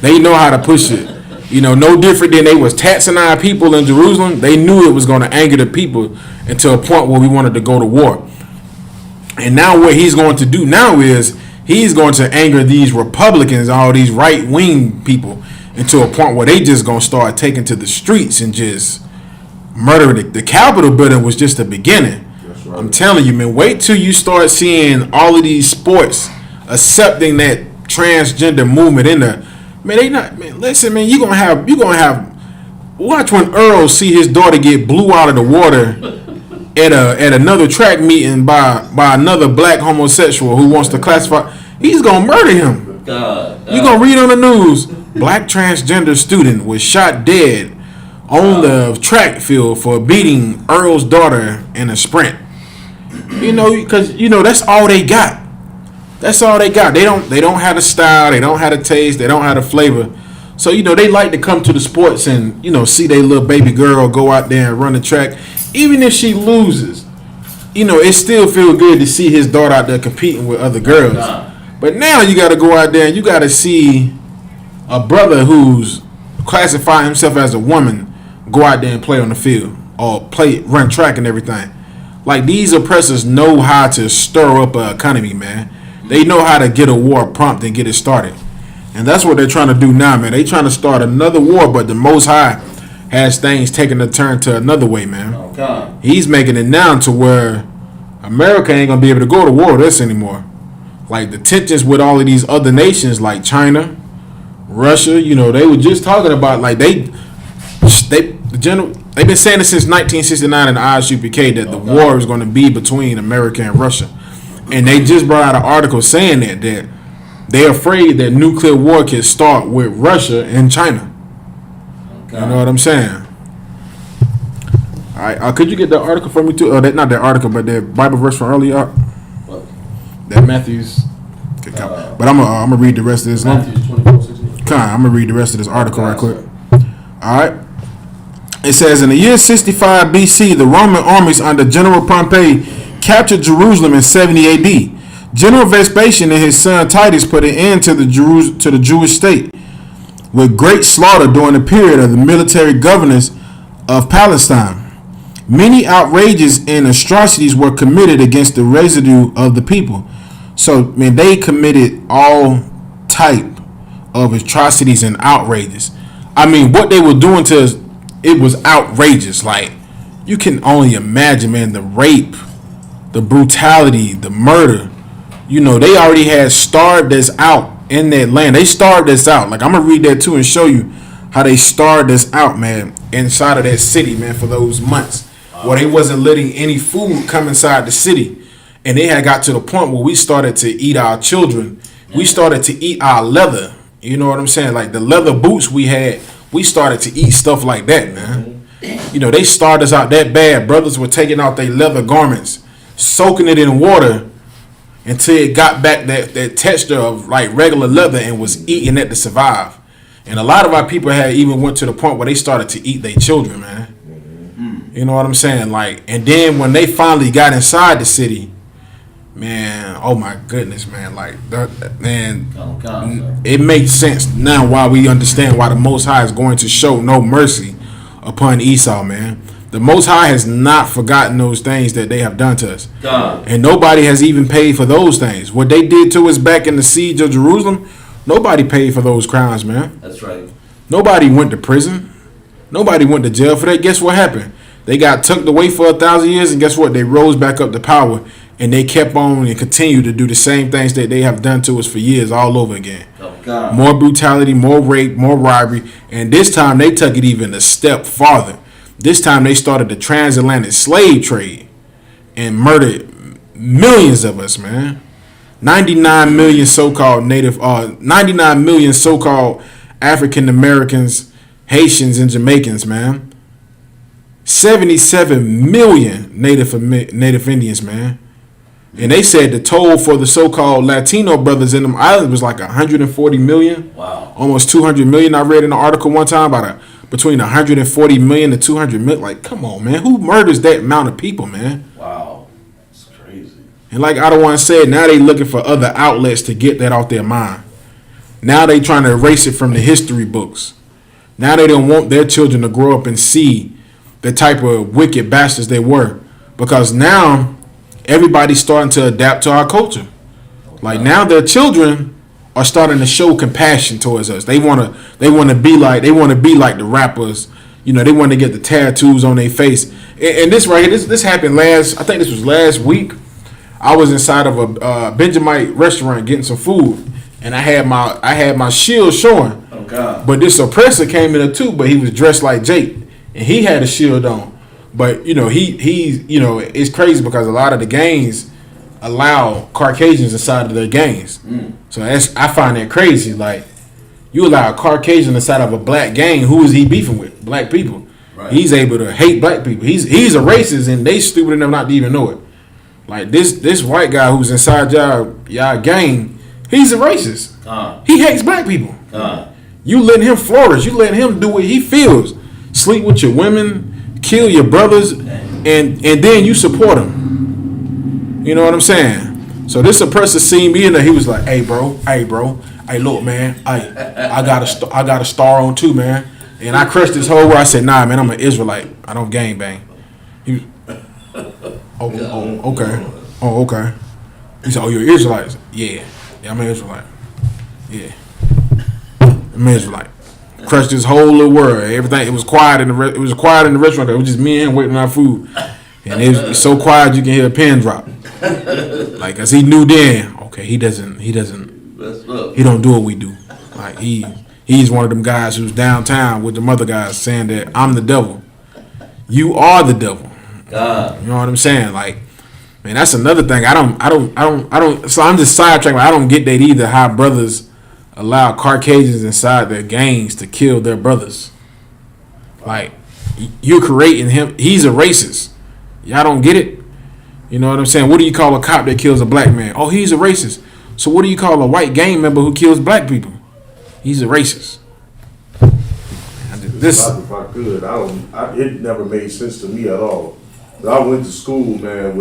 They know how to push it. You know, no different than they was taxing our people in Jerusalem. They knew it was going to anger the people until a point where we wanted to go to war. And now what he's going to do now is he's going to anger these Republicans, all these right-wing people, into a point where they just going to start taking to the streets and just murdering it. The Capitol building was just the beginning. That's right. I'm telling you, man, wait till you start seeing all of these sports accepting that transgender movement in there. Man, they not, man, listen, man, you're gonna have watch when Earl see his daughter get blew out of the water at another track meeting by another black homosexual who wants to classify. He's gonna murder him. You're gonna read on the news, black transgender student was shot dead on the track field for beating Earl's daughter in a sprint. You know, because you know that's all they got. That's all they got. They don't have the style. They don't have the taste. They don't have the flavor. So you know they like to come to the sports and you know see their little baby girl go out there and run the track. Even if she loses, you know, it still feels good to see his daughter out there competing with other girls. But now you got to go out there and you got to see a brother who's classifying himself as a woman go out there and play on the field or run track and everything. Like these oppressors know how to stir up an economy, man. They know how to get a war prompt and get it started. And that's what they're trying to do now, man. They trying to start another war, but the Most High has things taking a turn to another way, man. Okay. He's making it now to where America ain't going to be able to go to war with us anymore. Like the tensions with all of these other nations like China, Russia, you know, they were just talking about like they've been saying it since 1969 in the ISUPK that the war is going to be between America and Russia. And they just brought out an article saying that they're afraid that nuclear war can start with Russia and China. Okay. You know what I'm saying? All right, could you get that article for me too? Not that article, but that Bible verse from earlier. What? That Matthew's. But I'm gonna read the rest of this. Matthew's 24:16. I'm gonna read the rest of this article right quick. All right. It says in the year 65 BC, the Roman armies under General Pompey captured Jerusalem in 70 AD. General Vespasian and his son Titus put an end to the Jewish state with great slaughter during the period of the military governance of Palestine. Many outrages and atrocities were committed against the residue of the people. So, man, they committed all type of atrocities and outrages. I mean, what they were doing to us, it was outrageous. Like, you can only imagine, man, the rape, the brutality, the murder. You know, they already had starved us out in that land. They starved us out. Like, I'm going to read that too and show you how they starved us out, man, inside of that city, man, for those months. Where they wasn't letting any food come inside the city. And they had got to the point where we started to eat our children We started to eat our leather. You know what I'm saying? Like the leather boots we had, we started to eat stuff like that, man. You know, they started us out that bad. Brothers were taking out their leather garments, soaking it in water until it got back that texture of like regular leather and was eating it to survive. And a lot of our people had even went to the point where they started to eat their children, man. You know what I'm saying? Like, and then when they finally got inside the city, man, oh my goodness, man, like that, man, it makes sense now why we understand why the Most High is going to show no mercy upon Esau, man. The Most High has not forgotten those things that they have done to us. And nobody has even paid for those things. What they did to us back in the siege of Jerusalem, nobody paid for those crimes, man. That's right. Nobody went to prison. Nobody went to jail for that. Guess what happened? They got tucked away for 1,000 years, and guess what? They rose back up to power, and they kept on and continued to do the same things that they have done to us for years all over again. More brutality, more rape, more robbery, and this time they took it even a step farther. This time they started the transatlantic slave trade and murdered millions of us, man. 99 million so-called African Americans, Haitians, and Jamaicans, man. 77 million Native Indians, man. And they said the toll for the so-called Latino brothers in them islands was like 140 million. Wow. Almost 200 million. I read in an article one time about between 140 million to 200 million. Like, come on, man. Who murders that amount of people, man? Wow. It's crazy. And like I don't want to say it, now they looking for other outlets to get that off their mind. Now they trying to erase it from the history books. Now they don't want their children to grow up and see the type of wicked bastards they were, because now everybody's starting to adapt to our culture. Like now their children are starting to show compassion towards us. They want to be like the rappers. You know, they want to get the tattoos on their face. And this right here, this happened I think this was last week. I was inside of a Benjamite restaurant getting some food, and I had my shield showing. Oh God. But this oppressor came in there too, but he was dressed like Jake. And he had a shield on, but you know he's you know it's crazy because a lot of the gangs allow Caucasians inside of their gangs. So I find that crazy. Like you allow a Caucasian inside of a black gang, who is he beefing with? Black people. Right. He's able to hate black people. He's a racist, and they stupid enough not to even know it. Like this white guy who's inside y'all gang, he's a racist. He hates black people. You letting him flourish. You letting him do what he feels. Sleep with your women, kill your brothers, and then you support them. You know what I'm saying? So this oppressor seen me in there. He was like, hey bro, hey look man, I got a star on too, man. And I crushed this whole where I said, nah man, I'm an Israelite. I don't gang bang. He was, okay. He said, oh, you're Israelites? Yeah, I'm an Israelite. Yeah, I'm an Israelite. Crushed this whole little world. Everything. It was quiet in the restaurant. It was just me and him waiting on our food, and it was so quiet you can hear a pin drop. Like, cause he knew then. Okay, he don't do what we do. Like he's one of them guys who's downtown with the other guys saying that I'm the devil. You are the devil. God. You know what I'm saying? Like, man, that's another thing. I don't. So I'm just sidetracking. I don't get that either. How brothers allow Caucasians inside their gangs to kill their brothers. Like, you're creating him. He's a racist. Y'all don't get it? You know what I'm saying? What do you call a cop that kills a black man? Oh, he's a racist. So what do you call a white gang member who kills black people? He's a racist. If I could, it never made sense to me at all. I went to school, man,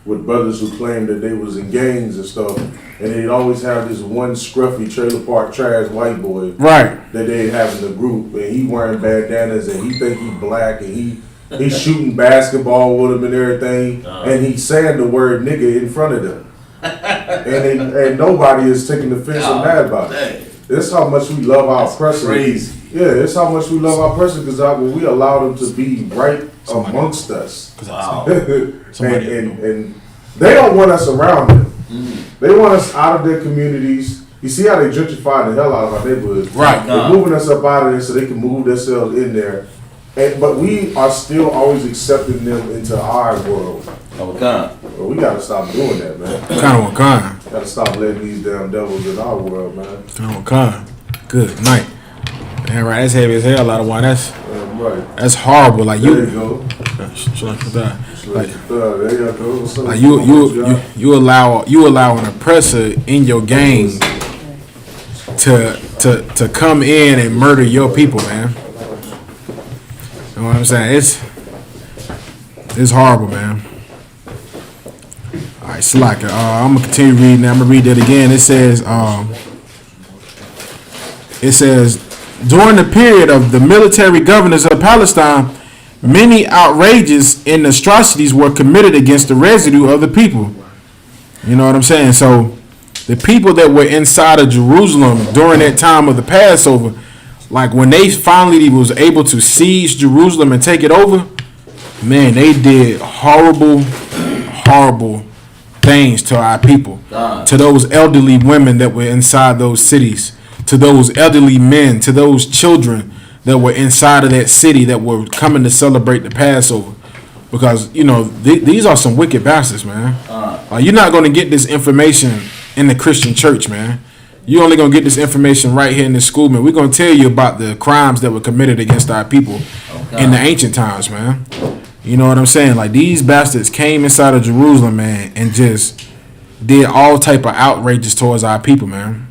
with brothers who claimed that they was in gangs and stuff, and they'd always have this one scruffy trailer park trash white boy, right, that they'd have in the group, and he wearing bandanas, and he think he black, and he's shooting basketball with him and everything, and he's saying the word nigga in front of them, and nobody is taking offense or mad about it. That's how much we love our oppressor. Crazy. Yeah, that's how much we love our oppressor, because we allow them to be right amongst us. Wow. and they don't want us around them. They want us out of their communities. You see how they gentrify the hell out of our neighborhoods. Right. They're moving us up out of there so they can move themselves in there. But we are still always accepting them into our world. Well, we got to stop doing that, man. Kind of kind. Gotta stop letting these damn devils in our world, man. Oh, God. Good night. Man, right, that's heavy as hell out of one. Right. That's horrible. Like There you go. Like you allow an oppressor in your gang to come in and murder your people, man. You know what I'm saying? It's horrible, man. All right, Slacker. I'm gonna continue reading. I'm gonna read that again. It says, during the period of the military governors of Palestine, many outrages and atrocities were committed against the residue of the people. You know what I'm saying? So the people that were inside of Jerusalem during that time of the Passover, like when they finally was able to seize Jerusalem and take it over, man, they did horrible things to our people, to those elderly women that were inside those cities, to those elderly men, to those children that were inside of that city that were coming to celebrate the Passover. Because, you know, these are some wicked bastards, man. You're not going to get this information in the Christian church, man. You're only going to get this information right here in this school, man. We're going to tell you about the crimes that were committed against our people in the ancient times, man. You know what I'm saying? Like, these bastards came inside of Jerusalem, man, and just did all type of outrages towards our people, man.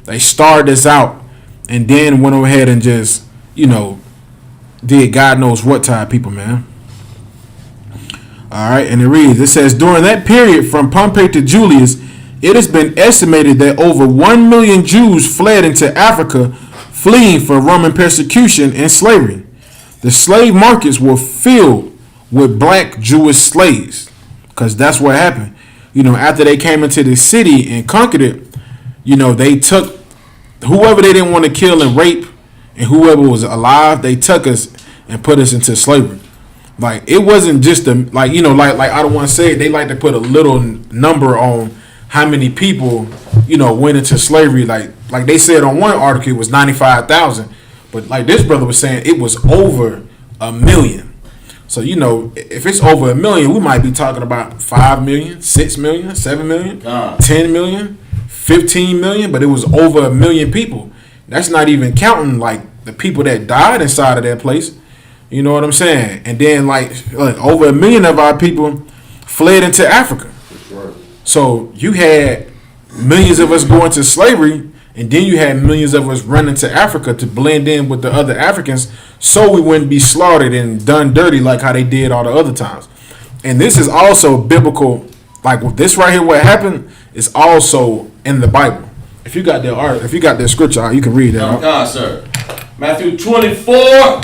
They started this out and then went ahead and just, you know, did God knows what to our people, man. All right, and it says, during that period from Pompey to Julius, it has been estimated that over 1 million Jews fled into Africa, fleeing from Roman persecution and slavery. The slave markets were filled with black Jewish slaves, because that's what happened. You know, after they came into the city and conquered it, you know, they took whoever they didn't want to kill and rape, and whoever was alive, they took us and put us into slavery. Like, it wasn't just like I don't want to say it, they like to put a little number on how many people, you know, went into slavery. Like they said on one article, it was 95,000, but like this brother was saying, it was over 1 million. So, you know, if it's over 1 million, we might be talking about 5 million, 6 million, 7 million, 10 million, 15 million, but it was over 1 million people. That's not even counting like the people that died inside of that place. You know what I'm saying? And then like over 1 million of our people fled into Africa. Right. So you had millions of us going to slavery, and then you had millions of us running to Africa to blend in with the other Africans, so we wouldn't be slaughtered and done dirty like how they did all the other times. And this is also biblical. Like this right here, what happened is also in the Bible. If you got that scripture, you can read that. Oh God, sir. Matthew 24,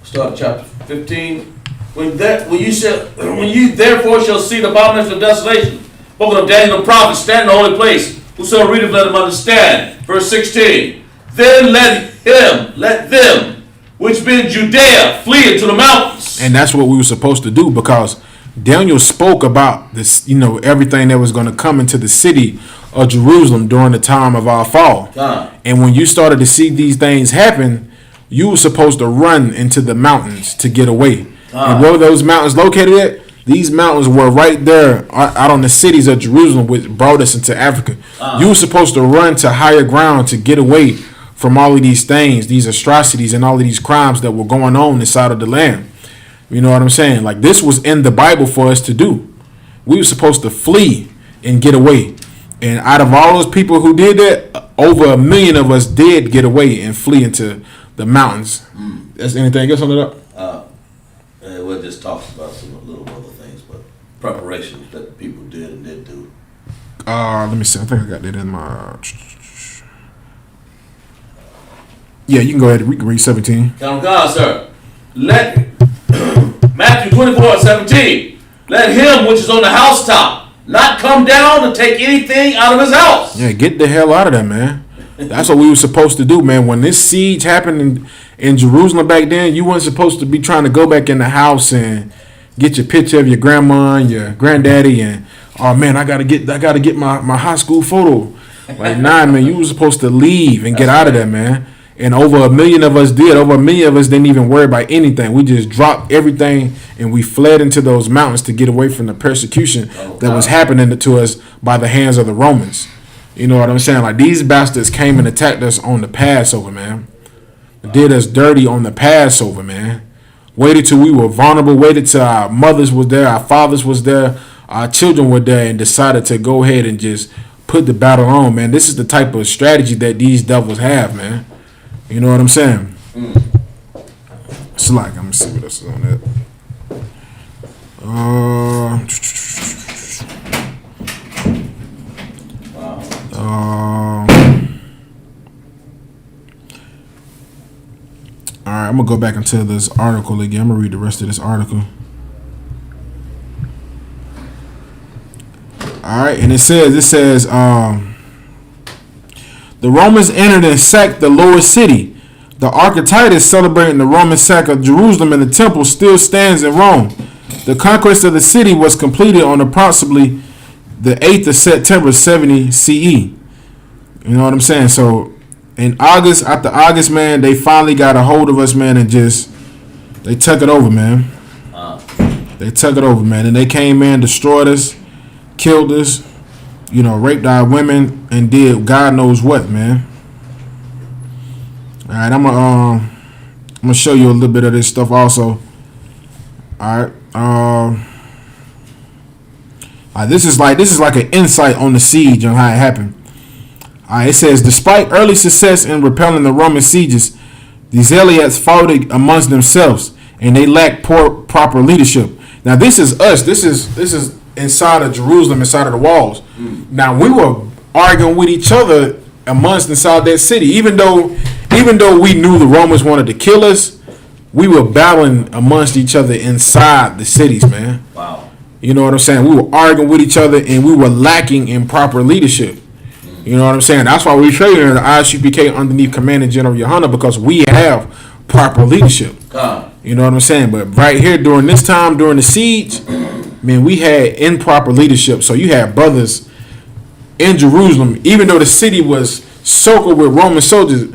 start chapter 15. When you therefore shall see the abomination of desolation, spoken of Daniel the prophet, stand in the holy place. Whosoever readeth, let him understand. Verse 16. Then let them which be in Judea flee into the mountains. And that's what we were supposed to do, because Daniel spoke about this, you know, everything that was going to come into the city of Jerusalem during the time of our fall. And when you started to see these things happen, you were supposed to run into the mountains to get away. And where were those mountains located at? These mountains were right there out on the cities of Jerusalem, which brought us into Africa. You were supposed to run to higher ground to get away from all of these things, these atrocities and all of these crimes that were going on inside of the land. You know what I'm saying? Like, this was in the Bible for us to do. We were supposed to flee and get away. And out of all those people who did that, over 1 million of us did get away and flee into the mountains. That's anything else on it up? We'll just talk about some little other things, but preparations that people did and did do. Let me see. I think I got that in my. Yeah, you can go ahead. We can read 17. Count God, sir. Let Matthew 24:17. Let him which is on the housetop not come down to take anything out of his house. Yeah, get the hell out of there, man. That's what we were supposed to do, man. When this siege happened in Jerusalem back then, you weren't supposed to be trying to go back in the house and get your picture of your grandma and your granddaddy and, oh man, I gotta get my high school photo. Like, nah, man, you were supposed to leave and get out of there, man. And over 1 million of us did. Over 1 million of us didn't even worry about anything. We just dropped everything and we fled into those mountains to get away from the persecution that was happening to us by the hands of the Romans. You know what I'm saying? Like, these bastards came and attacked us on the Passover, man. Did us dirty on the Passover, man. Waited till we were vulnerable. Waited till our mothers was there, our fathers was there, our children were there, and decided to go ahead and just put the battle on, man. This is the type of strategy that these devils have, man. You know what I'm saying? It's like, let me see what else is on that. All right, I'm gonna go back into this article again. I'm gonna read the rest of this article. All right, and it says, the Romans entered and sacked the lower city. The ISUPK celebrating the Roman sack of Jerusalem, and the temple still stands in Rome. The conquest of the city was completed on approximately the 8th of September 70 CE. You know what I'm saying? So in August, after August, man, they finally got a hold of us, man, and they took it over, man. They took it over, man, and they came in, destroyed us, killed us, you know, raped our women, and did God knows what, man. All right, I'm gonna show you a little bit of this stuff also. All right, this is like an insight on the siege and how it happened. All right, it says, despite early success in repelling the Roman sieges, the Zealots fought amongst themselves, and they lacked proper leadership. Now, this is us. This is inside of Jerusalem, inside of the walls. Now, we were arguing with each other amongst inside that city. Even though we knew the Romans wanted to kill us, we were battling amongst each other inside the cities, man. Wow. You know what I'm saying? We were arguing with each other, and we were lacking in proper leadership. You know what I'm saying? That's why we trade in the ISUPK underneath Commanding General Yohana, because we have proper leadership. You know what I'm saying? But right here during this time, during the siege, man, we had improper leadership. So you had brothers in Jerusalem, even though the city was circled with Roman soldiers,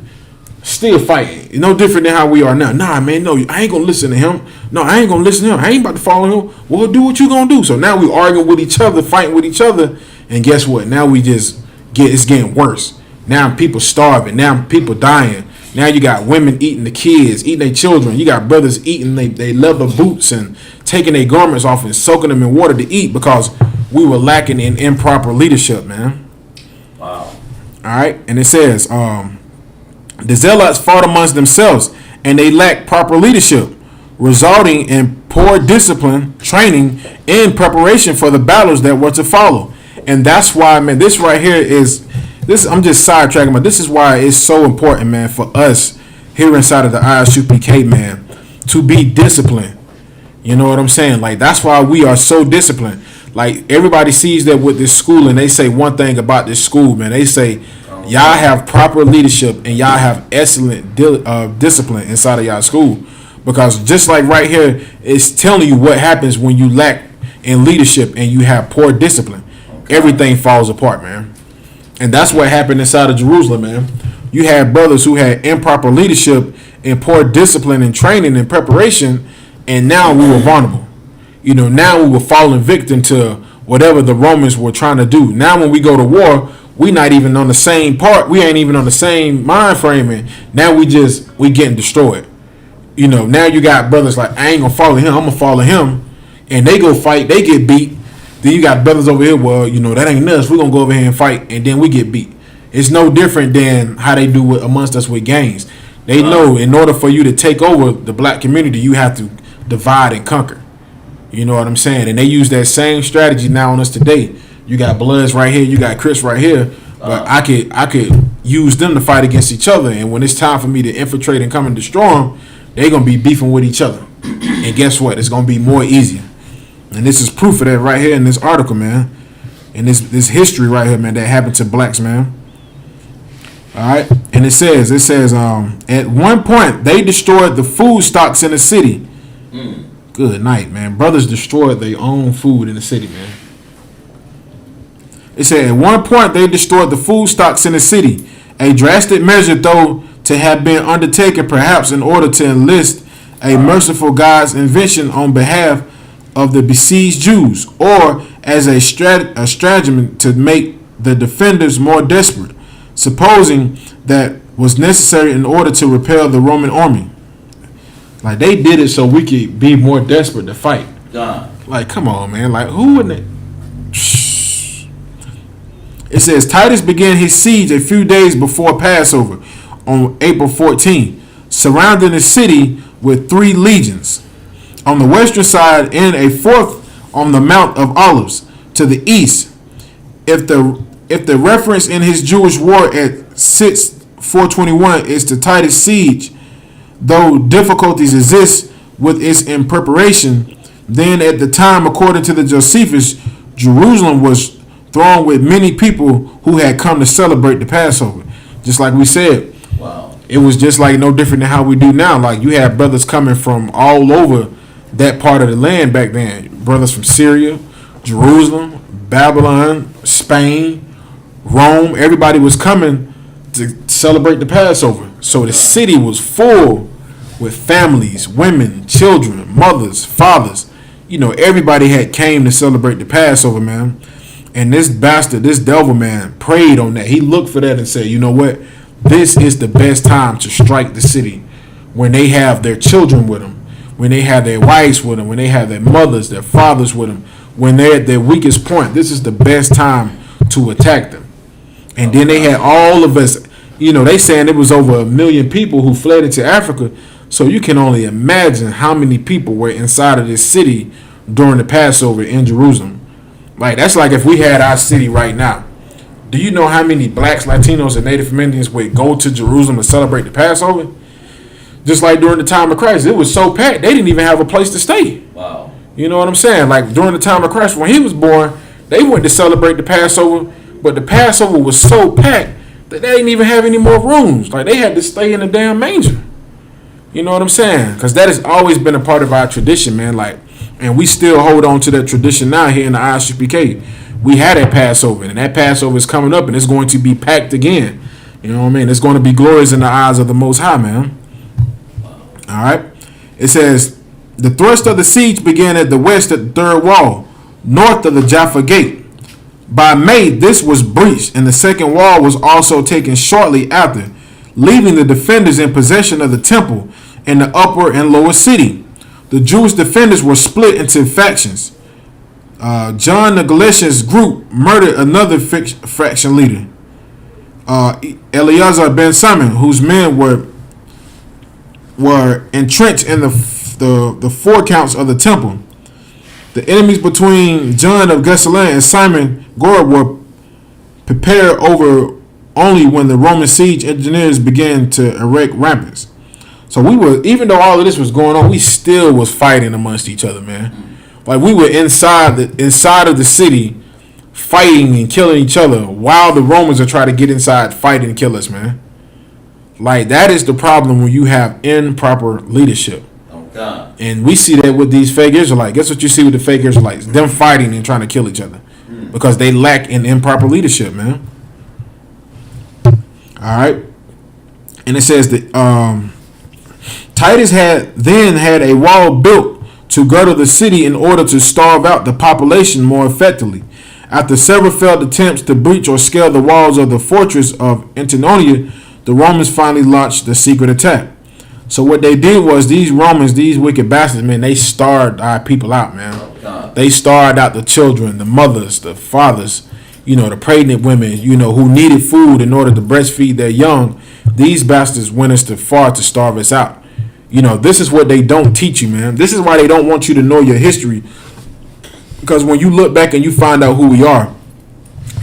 still fighting. No different than how we are now. Nah, man, no, I ain't gonna listen to him. No, I ain't gonna listen to him. I ain't about to follow him. Well, do what you gonna do. So now we arguing with each other, fighting with each other, and guess what? Now we it's getting worse. Now people starving. Now people dying. Now you got women eating the kids, eating their children. You got brothers eating they leather boots and taking their garments off and soaking them in water to eat because we were lacking in improper leadership, man. Wow. All right, and it says, the Zealots fought amongst themselves, and they lacked proper leadership, resulting in poor discipline, training, and preparation for the battles that were to follow. And that's why, man, this right here is this. I'm just sidetracking, but this is why it's so important, man, for us here inside of the ISUPK, man, to be disciplined. You know what I'm saying? Like, that's why we are so disciplined. Like, everybody sees that with this school, and they say one thing about this school, man. They say, y'all have proper leadership and y'all have excellent discipline inside of y'all school. Because just like right here, it's telling you what happens when you lack in leadership and you have poor discipline. Everything falls apart, man. And that's what happened inside of Jerusalem, man. You had brothers who had improper leadership and poor discipline and training and preparation, and now we were vulnerable. You know, now we were falling victim to whatever the Romans were trying to do. Now when we go to war, we not even on the same part. We ain't even on the same mind frame. And now we getting destroyed. You know, now you got brothers like, I ain't gonna follow him, I'm gonna follow him. And they go fight, they get beat. Then you got brothers over here, well, you know, that ain't us. We're gonna go over here and fight, and then we get beat. It's no different than how they do it amongst us with gangs. They know in order for you to take over the black community, you have to divide and conquer. You know what I'm saying? And they use that same strategy now on us today. You got Bloods right here, you got Crips right here, but I could use them to fight against each other. And when it's time for me to infiltrate and come and destroy them, they're gonna be beefing with each other. And guess what? It's gonna be more easier. And this is proof of that right here in this article, man. And this history right here, man, that happened to blacks, man. All right, and it says, at one point they destroyed the food stocks in the city. Good night, man. Brothers destroyed their own food in the city, man. It said at one point they destroyed the food stocks in the city. A drastic measure, though, to to have been undertaken perhaps in order to enlist a merciful God's invention on behalf of the besieged Jews, or as a stratagem to make the defenders more desperate, supposing that was necessary in order to repel the Roman army. Like, they did it so we could be more desperate to fight. Like, come on, man. Like, who wouldn't it? It says Titus began his siege a few days before Passover on April 14, surrounding the city with 3 legions on the western side and a 4th on the Mount of Olives to the east. If the reference in his Jewish war at 6/421 is to Titus' siege, though difficulties exist with its in preparation, then at the time, according to the Josephus, Jerusalem was thronged with many people who had come to celebrate the Passover. Just like we said, Wow. it was just like no different than how we do now. Like, you had brothers coming from all over that part of the land back then. Brothers from Syria, Jerusalem, Babylon, Spain, Rome. Everybody was coming to celebrate the Passover. So the city was full with families, women, children, mothers, fathers. You know, everybody had came to celebrate the Passover, man. And this bastard, this devil, man, prayed on that. He looked for that and said, you know what? This is the best time to strike the city, when they have their children with them, when they have their wives with them, when they have their mothers, their fathers with them, when they're at their weakest point. This is the best time to attack them. And then they had all of us, you know, they saying it was over 1 million people who fled into Africa. So you can only imagine how many people were inside of this city during the Passover in Jerusalem. Like, that's like if we had our city right now. Do you know how many blacks, Latinos, and Native Americans would go to Jerusalem to celebrate the Passover? Just like during the time of Christ, it was so packed, they didn't even have a place to stay. Wow. You know what I'm saying? Like, during the time of Christ, when he was born, they went to celebrate the Passover, but the Passover was so packed that they didn't even have any more rooms. Like, they had to stay in a damn manger. You know what I'm saying? Because that has always been a part of our tradition, man. Like, and we still hold on to that tradition now here in the ISUPK. We had that Passover, and that Passover is coming up, and it's going to be packed again. You know what I mean? It's going to be glorious in the eyes of the Most High, man. All right. It says, the thrust of the siege began at the west at the third wall, north of the Jaffa Gate. By May, this was breached, and the second wall was also taken shortly after, leaving the defenders in possession of the temple in the upper and lower city. The Jewish defenders were split into factions. John the Galatian's group murdered another faction leader, Eleazar ben Simon, whose men were entrenched in the four counts of the temple. The enemies between John of Galilee and Simon Gora were prepared over only when the Roman siege engineers began to erect ramparts. So we were, even though all of this was going on, we still was fighting amongst each other, man. Like, we were inside of the city fighting and killing each other while the Romans are trying to get inside, fight and kill us, man. Like, that is the problem when you have improper leadership. Oh, God. And we see that with these fake Israelites. Guess what you see with the fake Israelites? Them fighting and trying to kill each other because they lack in improper leadership, man. All right. And it says that Titus had a wall built to girdle the city in order to starve out the population more effectively. After several failed attempts to breach or scale the walls of the fortress of Antonia, the Romans finally launched the secret attack. So what they did was, these Romans, these wicked bastards, man, they starved our people out, man. Oh, they starved out the children, the mothers, the fathers, you know, the pregnant women, you know, who needed food in order to breastfeed their young. These bastards went us too far to starve us out. You know, this is what they don't teach you, man. This is why they don't want you to know your history. Because when you look back and you find out who we are,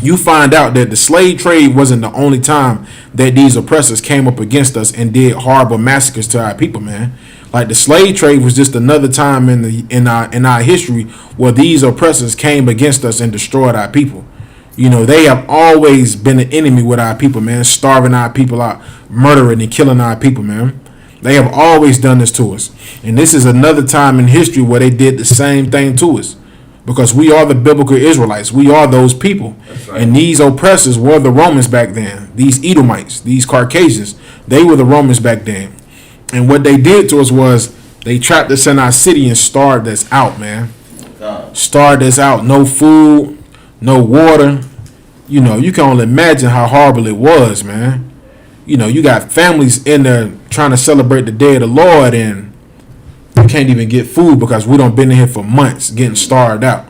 you find out that the slave trade wasn't the only time that these oppressors came up against us and did horrible massacres to our people, man. Like, the slave trade was just another time in our history where these oppressors came against us and destroyed our people. You know, they have always been an enemy with our people, man, starving our people out, murdering and killing our people, man. They have always done this to us. And this is another time in history where they did the same thing to us. because we are the biblical Israelites. We are those people. That's right. And these oppressors were the Romans back then. These Edomites, these Caucasians, they were the Romans back then. And what they did to us was they trapped us in our city and starved us out, man. Starved us out. No food, no water. You know, you can only imagine how horrible it was, man. You know, you got families in there trying to celebrate the day of the Lord, and you can't even get food because we done been in here for months getting starved out.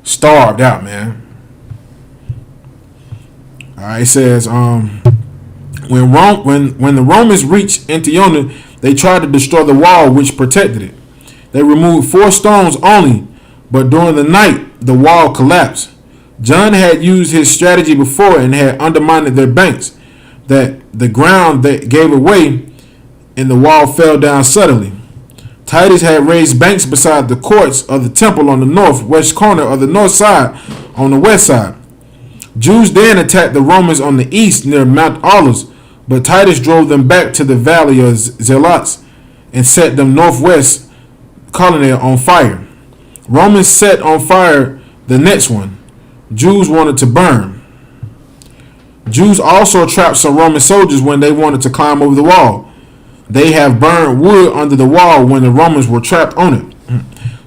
Starved out, man. All right, it says, when the Romans reached Antioch, they tried to destroy the wall which protected it. They removed 4 stones only, but during the night the wall collapsed. John had used his strategy before and had undermined their banks, that the ground that gave away and the wall fell down suddenly. Titus had raised banks beside the courts of the temple on the northwest corner of the north side on the west side. Jews then attacked the Romans on the east near Mount Olives, but Titus drove them back to the valley of Zelotes and set them northwest colony on fire. Romans set on fire the next one. Jews wanted to burn. Jews also trapped some Roman soldiers when they wanted to climb over the wall. They have burned wood under the wall when the Romans were trapped on it.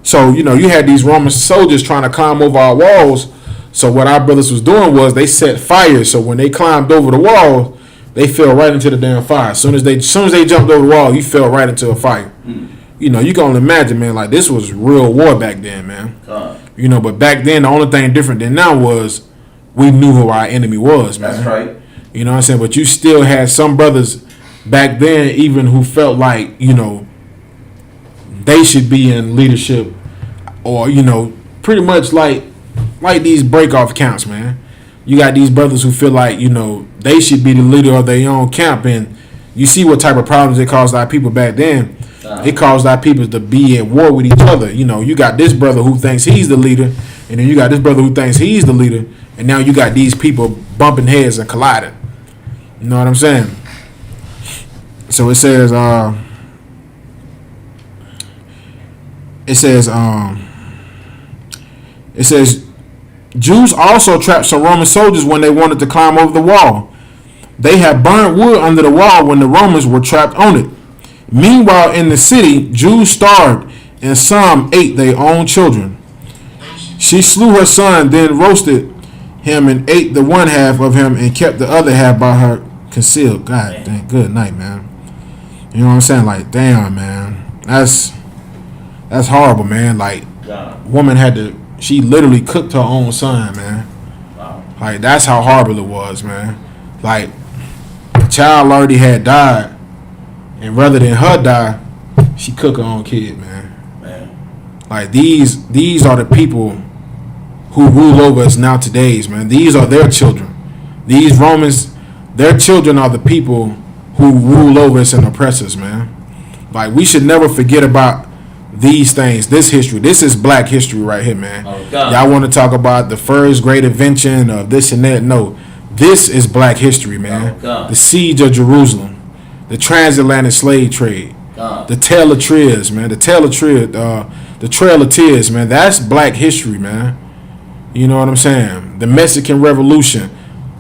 So, you know, you had these Roman soldiers trying to climb over our walls. So what our brothers was doing was they set fire. So when they climbed over the wall, they fell right into the damn fire. As soon as they jumped over the wall, you fell right into a fire. You know, you can only imagine, man, like this was real war back then, man. You know, but back then the only thing different than now was we knew who our enemy was, man. That's right. You know what I'm saying? But you still had some brothers back then even who felt like, you know, they should be in leadership, or, you know, pretty much like these break-off camps, man. You got these brothers who feel like, you know, they should be the leader of their own camp, and you see what type of problems it caused our people back then. It caused our people to be at war with each other. You know, you got this brother who thinks he's the leader, and then you got this brother who thinks he's the leader, and now you got these people bumping heads and colliding. You know what I'm saying? So it says, Jews also trapped some Roman soldiers when they wanted to climb over the wall. They had burned wood under the wall when the Romans were trapped on it. Meanwhile, in the city, Jews starved, and some ate their own children. She slew her son, then roasted him and ate the one half of him and kept the other half by her concealed. God dang, good night, man. You know what I'm saying? Like, damn, man. That's horrible, man. Like, woman she literally cooked her own son, man. Wow. Like, that's how horrible it was, man. Like, the child already had died, and rather than her die, she cooked her own kid, man. Like, these are the people who rule over us now today, man. These are their children. These Romans, their children are the people who rule over us and oppress us, man. Like, we should never forget about these things, this history. This is black history right here, man. Y'all want to talk about the first great invention of this and that? No, this is black history, man. The siege of Jerusalem, the transatlantic slave trade, the Trail of Tears, man. The Trail of Tears, man. That's black history, man. You know what I'm saying? The Mexican Revolution.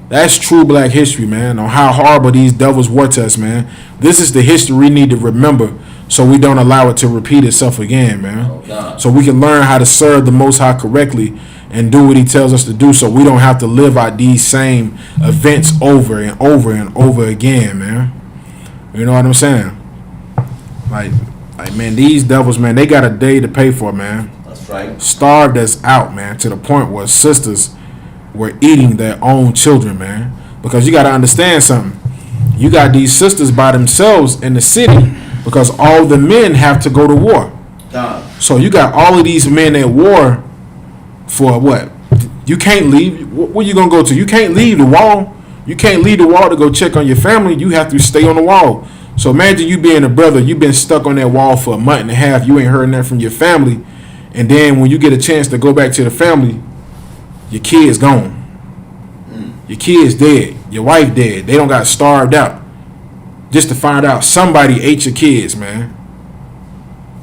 That's true black history, man, on how horrible these devils were to us, man. This is the history we need to remember so we don't allow it to repeat itself again, man. So we can learn how to serve the Most High correctly and do what he tells us to do, so we don't have to live out these same events over and over and over again, man. You know what I'm saying? Like man, these devils, man, they got a day to pay for, man. That's right. Starved us out, man, to the point where sisters were eating their own children, man. Because you got to understand something. You got these sisters by themselves in the city because all the men have to go to war. So you got all of these men at war for what? You can't leave. Where you going to go to? You can't leave the wall. You can't leave the wall to go check on your family. You have to stay on the wall. So imagine you being a brother. You've been stuck on that wall for a month and a half. You ain't heard nothing from your family. And then when you get a chance to go back to the family, your kid's gone. Your kid's dead. Your wife dead. They don't got starved out just to find out somebody ate your kids, man.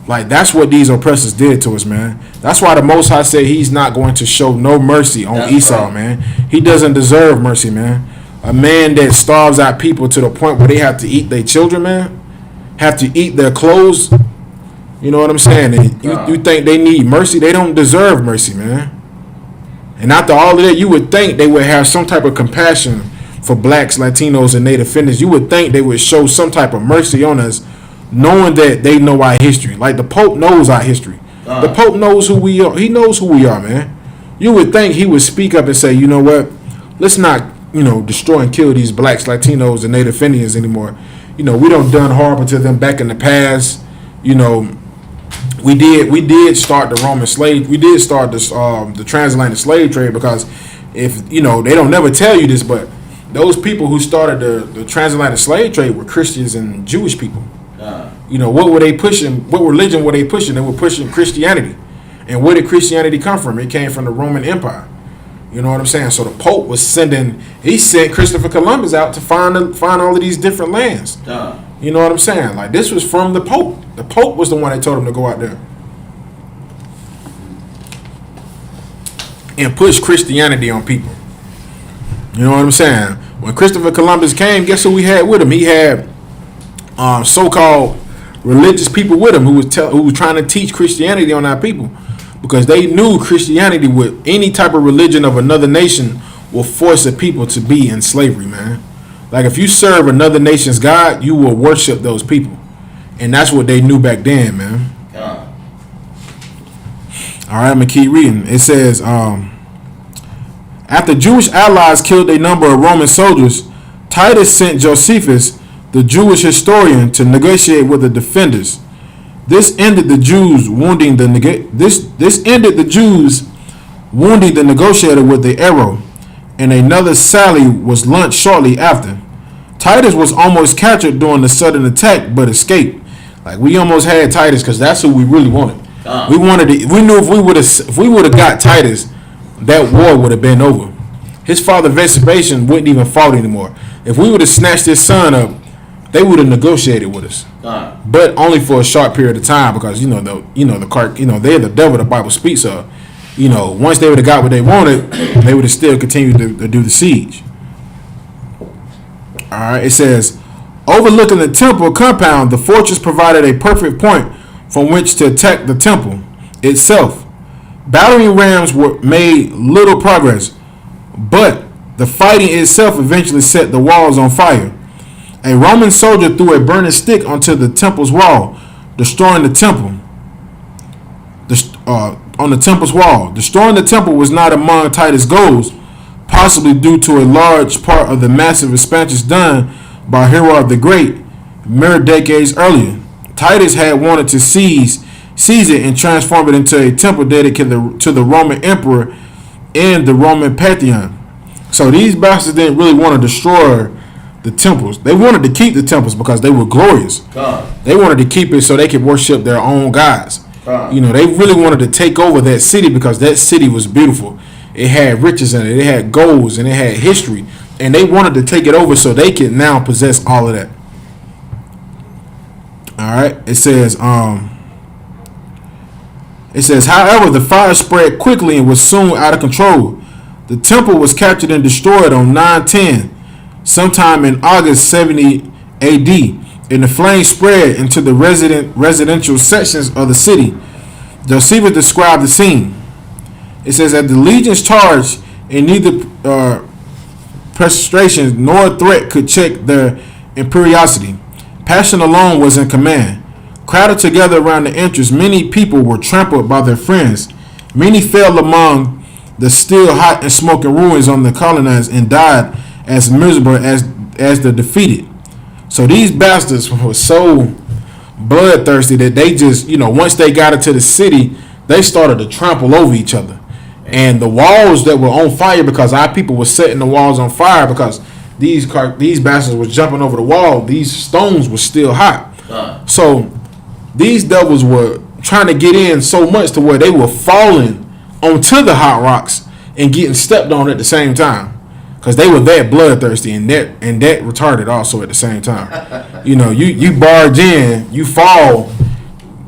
Like, that's what these oppressors did to us, man. That's why the Most High said he's not going to show no mercy on Esau, right, man. He doesn't deserve mercy, man. A man that starves out people to the point where they have to eat their children, man, have to eat their clothes. You know what I'm saying? And you think they need mercy? They don't deserve mercy, man. And after all of that, you would think they would have some type of compassion for blacks, Latinos, and Native Indians. You would think they would show some type of mercy on us, knowing that they know our history. Like, the Pope knows our history. The Pope knows who we are. He knows who we are, man. You would think he would speak up and say, you know what, let's not, destroy and kill these blacks, Latinos, and Native Indians anymore. We don't done horrible to them back in the past. We did start the Roman slave. We did start the transatlantic slave trade, because if they don't never tell you this, but those people who started the transatlantic slave trade were Christians and Jewish people. What were they pushing? What religion were they pushing? They were pushing Christianity. And where did Christianity come from? It came from the Roman Empire. You know what I'm saying? So the Pope was sent Christopher Columbus out to find all of these different lands. You know what I'm saying? Like, this was from the Pope. The Pope was the one that told him to go out there and push Christianity on people. You know what I'm saying? When Christopher Columbus came, guess who we had with him? He had so-called religious people with him who was trying to teach Christianity on our people, because they knew Christianity, with any type of religion of another nation, will force a people to be in slavery, man. Like, if you serve another nation's God, you will worship those people. And that's what they knew back then, man. All right, I'm going to keep reading. It says, after Jewish allies killed a number of Roman soldiers, Titus sent Josephus, the Jewish historian, to negotiate with the defenders. This ended the Jews wounding the negotiator with the arrow, and another sally was launched shortly after. Titus was almost captured during the sudden attack, but escaped. Like, we almost had Titus, because that's who we really wanted. We wanted it. We knew if we would have got Titus, that war would have been over. His father Vespasian wouldn't even fought anymore. If we would have snatched his son up, they would have negotiated with us, but only for a short period of time, because they're the devil the Bible speaks of. Once they would have got what they wanted, they would have still continued to do the siege. All right, it says, overlooking the temple compound, the fortress provided a perfect point from which to attack the temple itself. Battering rams made little progress, but the fighting itself eventually set the walls on fire. A Roman soldier threw a burning stick onto the temple's wall, destroying the temple. On the temple's wall, destroying the temple was not among Titus' goals, possibly due to a large part of the massive expansions done by Herod the Great mere decades earlier. Titus had wanted to seize it and transform it into a temple dedicated to the Roman emperor and the Roman pantheon. So these bastards didn't really want to destroy the temples. They wanted to keep the temples because they were glorious. They wanted to keep it so they could worship their own gods. They really wanted to take over that city because that city was beautiful. It had riches in it. It had golds and it had history. And they wanted to take it over so they could now possess all of that. All right. It says, however, the fire spread quickly and was soon out of control. The temple was captured and destroyed on 9/10, sometime in August 70 AD. And the flames spread into the residential sections of the city. Josephus described the scene. It says that the legions charged, and neither prostration nor threat could check their imperiousity. Passion alone was in command. Crowded together around the entrance, many people were trampled by their friends. Many fell among the still hot and smoking ruins on the colonnades and died as miserable as the defeated. So these bastards were so bloodthirsty that they just, once they got into the city, they started to trample over each other. And the walls that were on fire, because our people were setting the walls on fire because these bastards were jumping over the wall, these stones were still hot. So these devils were trying to get in so much to where they were falling onto the hot rocks and getting stepped on at the same time. Because they were that bloodthirsty and that retarded also at the same time. You barge in, you fall,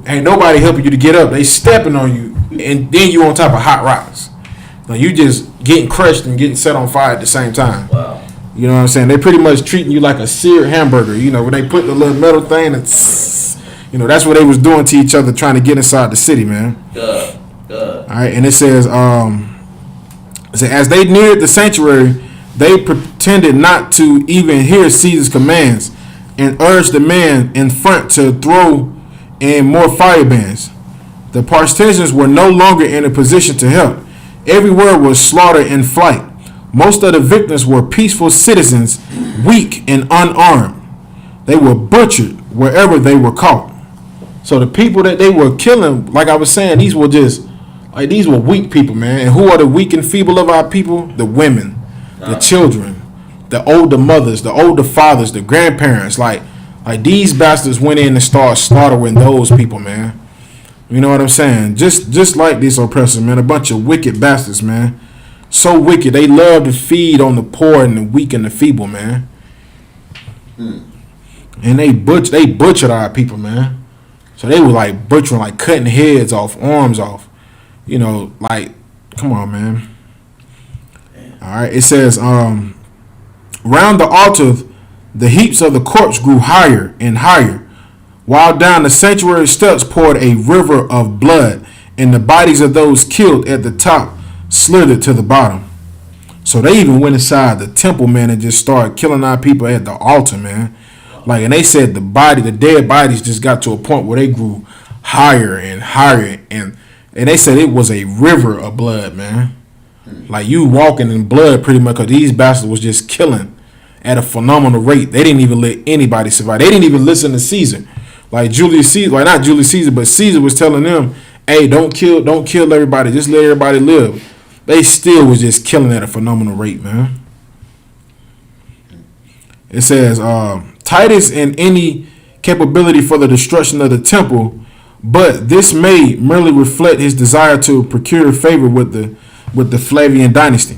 Ain't nobody helping you to get up. They stepping on you, and then you on top of hot rocks. Like you just getting crushed and getting set on fire at the same time. Wow. You know what I'm saying? They pretty much treating you like a seared hamburger. You know, when they put the little metal thing and, you know, that's what they was doing to each other trying to get inside the city, man. All right, and it says, as they neared the sanctuary, they pretended not to even hear Caesar's commands and urged the man in front to throw in more fire bands. The partisans were no longer in a position to help. Everywhere was slaughter and flight. Most of the victims were peaceful citizens, weak and unarmed. They were butchered wherever they were caught. So the people that they were killing, like I was saying, these were weak people, man. And who are the weak and feeble of our people? The women, the children, the older mothers, the older fathers, the grandparents. Like these bastards went in and started slaughtering those people, man. You know what I'm saying? Just like these oppressors, man. A bunch of wicked bastards, man. So wicked. They love to feed on the poor and the weak and the feeble, man. And they butchered our people, man. So they were like butchering, like cutting heads off, arms off. You know, like, come on, man. All right. It says, round the altar, the heaps of the corpse grew higher and higher, while down the sanctuary steps poured a river of blood, and the bodies of those killed at the top slithered to the bottom. So they even went inside the temple, man, and just started killing our people at the altar, man. Like, and they said the dead bodies just got to a point where they grew higher and higher, and they said it was a river of blood, man. Like you walking in blood pretty much, because these bastards was just killing at a phenomenal rate. They didn't even let anybody survive. They didn't even listen to Caesar. Like Julius Caesar, like not Julius Caesar, but Caesar was telling them, hey, don't kill everybody, just let everybody live. They still was just killing at a phenomenal rate, man. It says, Titus in any capability for the destruction of the temple, but this may merely reflect his desire to procure favor with the Flavian dynasty.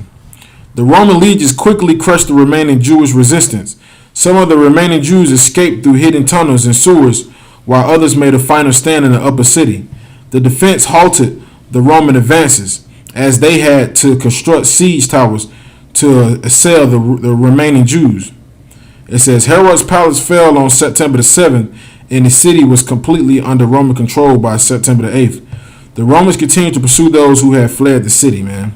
The Roman legions quickly crushed the remaining Jewish resistance. Some of the remaining Jews escaped through hidden tunnels and sewers, while others made a final stand in the upper city. The defense halted the Roman advances, as they had to construct siege towers to assail the remaining Jews. It says, Herod's palace fell on September the 7th, and the city was completely under Roman control by September the 8th. The Romans continued to pursue those who had fled the city, man.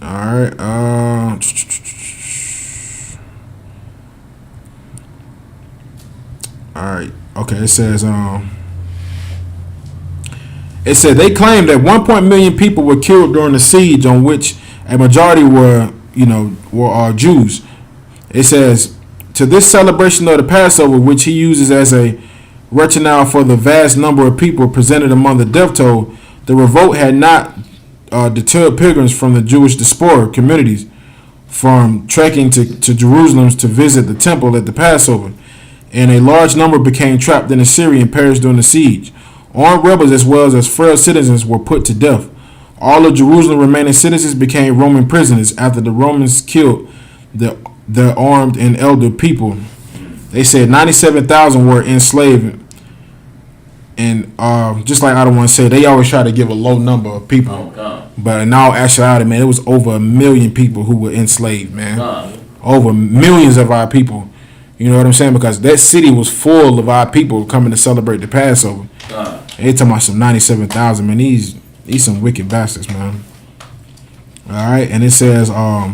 All right. All right. Okay. It says they claimed that 1 million people were killed during the siege, on which a majority were Jews. It says, to this celebration of the Passover, which he uses as a rationale for the vast number of people presented among the death toll, the revolt had not deterred pilgrims from the Jewish diaspora communities from trekking to Jerusalem to visit the temple at the Passover, and a large number became trapped in Assyria and perished during the siege. Armed rebels as well as frail citizens were put to death. All of Jerusalem remaining citizens became Roman prisoners after the Romans killed the armed and elder people. They said 97,000 were enslaved. And just like I don't want to say, they always try to give a low number of people. But in all actuality, man, it was over 1 million people who were enslaved, man. Over millions of our people. You know what I'm saying? Because that city was full of our people coming to celebrate the Passover. They talking about some 97,000, man. These some wicked bastards, man. All right, and it says all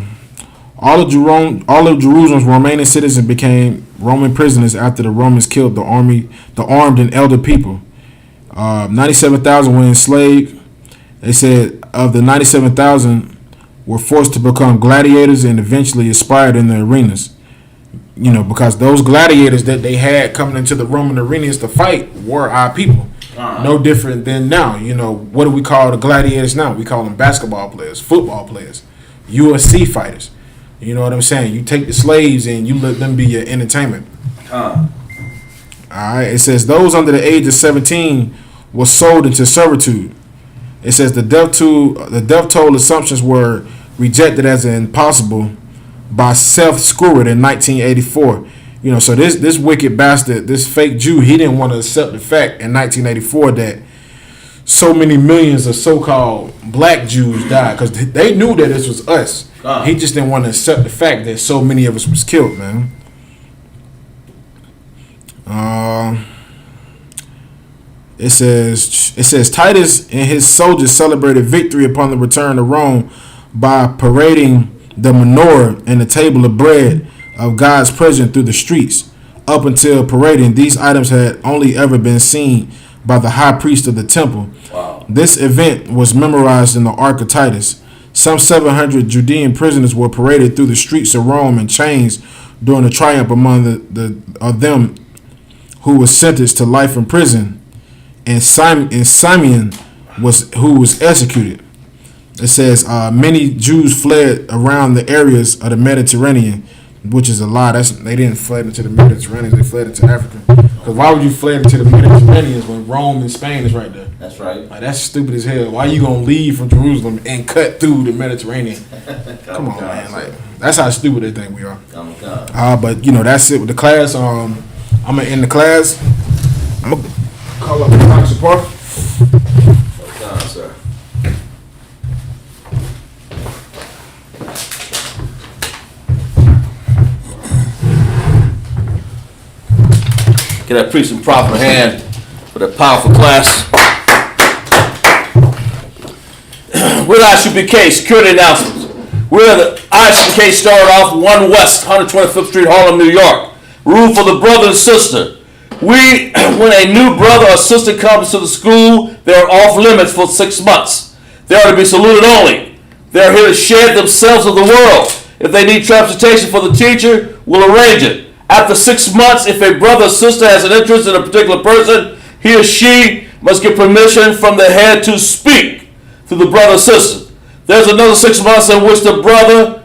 of Jerusalem's remaining citizens became Roman prisoners after the Romans killed the armed and elder people. 97,000 were enslaved. They said of the 97,000 were forced to become gladiators and eventually expired in the arenas. You know, because those gladiators that they had coming into the Roman arenas to fight were our people. No different than now. You know, what do we call the gladiators now? We call them basketball players, football players, UFC fighters. You know what I'm saying? You take the slaves and you let them be your entertainment. All right. It says those under the age of 17 were sold into servitude. It says the death toll assumptions were rejected as impossible by Seth Scurrid in 1984. You know, so this wicked bastard, this fake Jew, he didn't want to accept the fact in 1984 that so many millions of so-called black Jews died, because they knew that this was us. He just didn't want to accept the fact that so many of us was killed, man. It says Titus and his soldiers celebrated victory upon the return to Rome by parading the menorah and the table of bread of God's presence through the streets. Up until parading, these items had only ever been seen by the high priest of the temple. Wow. This event was memorized in the Ark of Titus. Some 700 Judean prisoners were paraded through the streets of Rome in chains during the triumph among of them who was sentenced to life in prison, and Simeon who was executed. It says many Jews fled around the areas of the Mediterranean, which is a lie. They didn't fled into the Mediterranean; they fled into Africa. Because why would you fled into the Mediterranean when Rome and Spain is right there? That's right. Like, that's stupid as hell. Why you gonna leave from Jerusalem and cut through the Mediterranean? Come on, man. Like, that's how stupid they think we are. But you know, that's it with the class. I'm gonna end the class. I'm gonna call up Dr. Parker. Sir. Get that priest and prophet hand for that powerful class. We're ISUPK security announcements. We're the ISUPK started off 1 West, 125th Street, Harlem, New York. Rule for the brother and sister. When a new brother or sister comes to the school, they are off limits for 6 months. They are to be saluted only. They are here to share themselves with the world. If they need transportation for the teacher, we'll arrange it. After 6 months, if a brother or sister has an interest in a particular person, he or she must get permission from the head to speak to the brother or sister. There's another 6 months in which the brother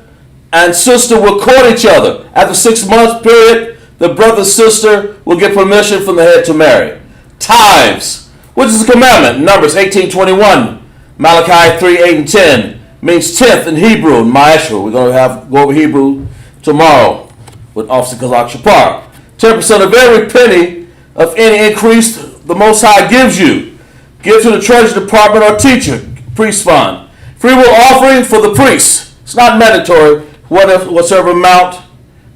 and sister will court each other. After 6 months period, the brother and sister will get permission from the head to marry. Tithes, which is a commandment, Numbers 18:21, Malachi 3:8 and 10, means 10th in Hebrew, in Ma'ashra. We're going to go over Hebrew tomorrow with Officer Kazak Shapar. 10% of every penny of any increase the Most High gives you. Give to the Treasury Department or teacher, priest fund. Free will offering for the priest. It's not mandatory, whatever amount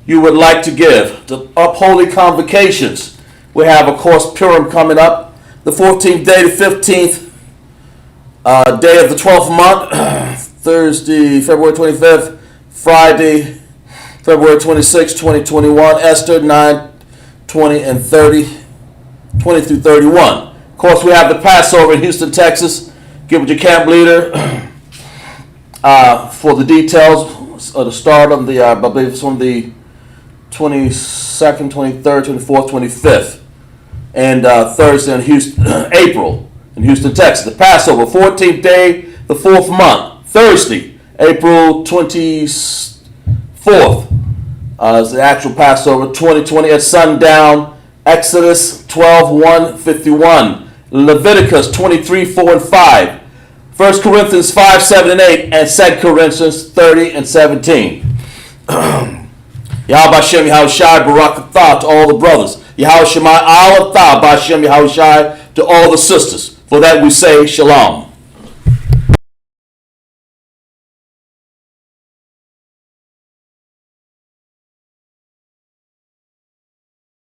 you would like to give. The Upholy Convocations. We have, of course, Purim coming up. The 14th day to 15th day of the 12th month. Thursday, February 25th. Friday, February 26, 2021, Esther 9, 20, and 30, 20 through 31. Of course, we have the Passover in Houston, Texas. Get with your camp leader for the details of the start of the, I believe it's on the 22nd, 23rd, 24th, 25th, and Thursday in Houston, April in Houston, Texas. The Passover, 14th day, the 4th month, Thursday, April 24th. Is the actual Passover, 2020 at sundown. Exodus 12:1-51, Leviticus 23:4 and 5, 1 Corinthians 5:7 and 8, and 2 Corinthians 30 and 17. Yahweh Hashem Yahushai Barak Atah to all the brothers. Yahweh Shemai Al Atah Bashem Yahushai to all the sisters. For that we say Shalom.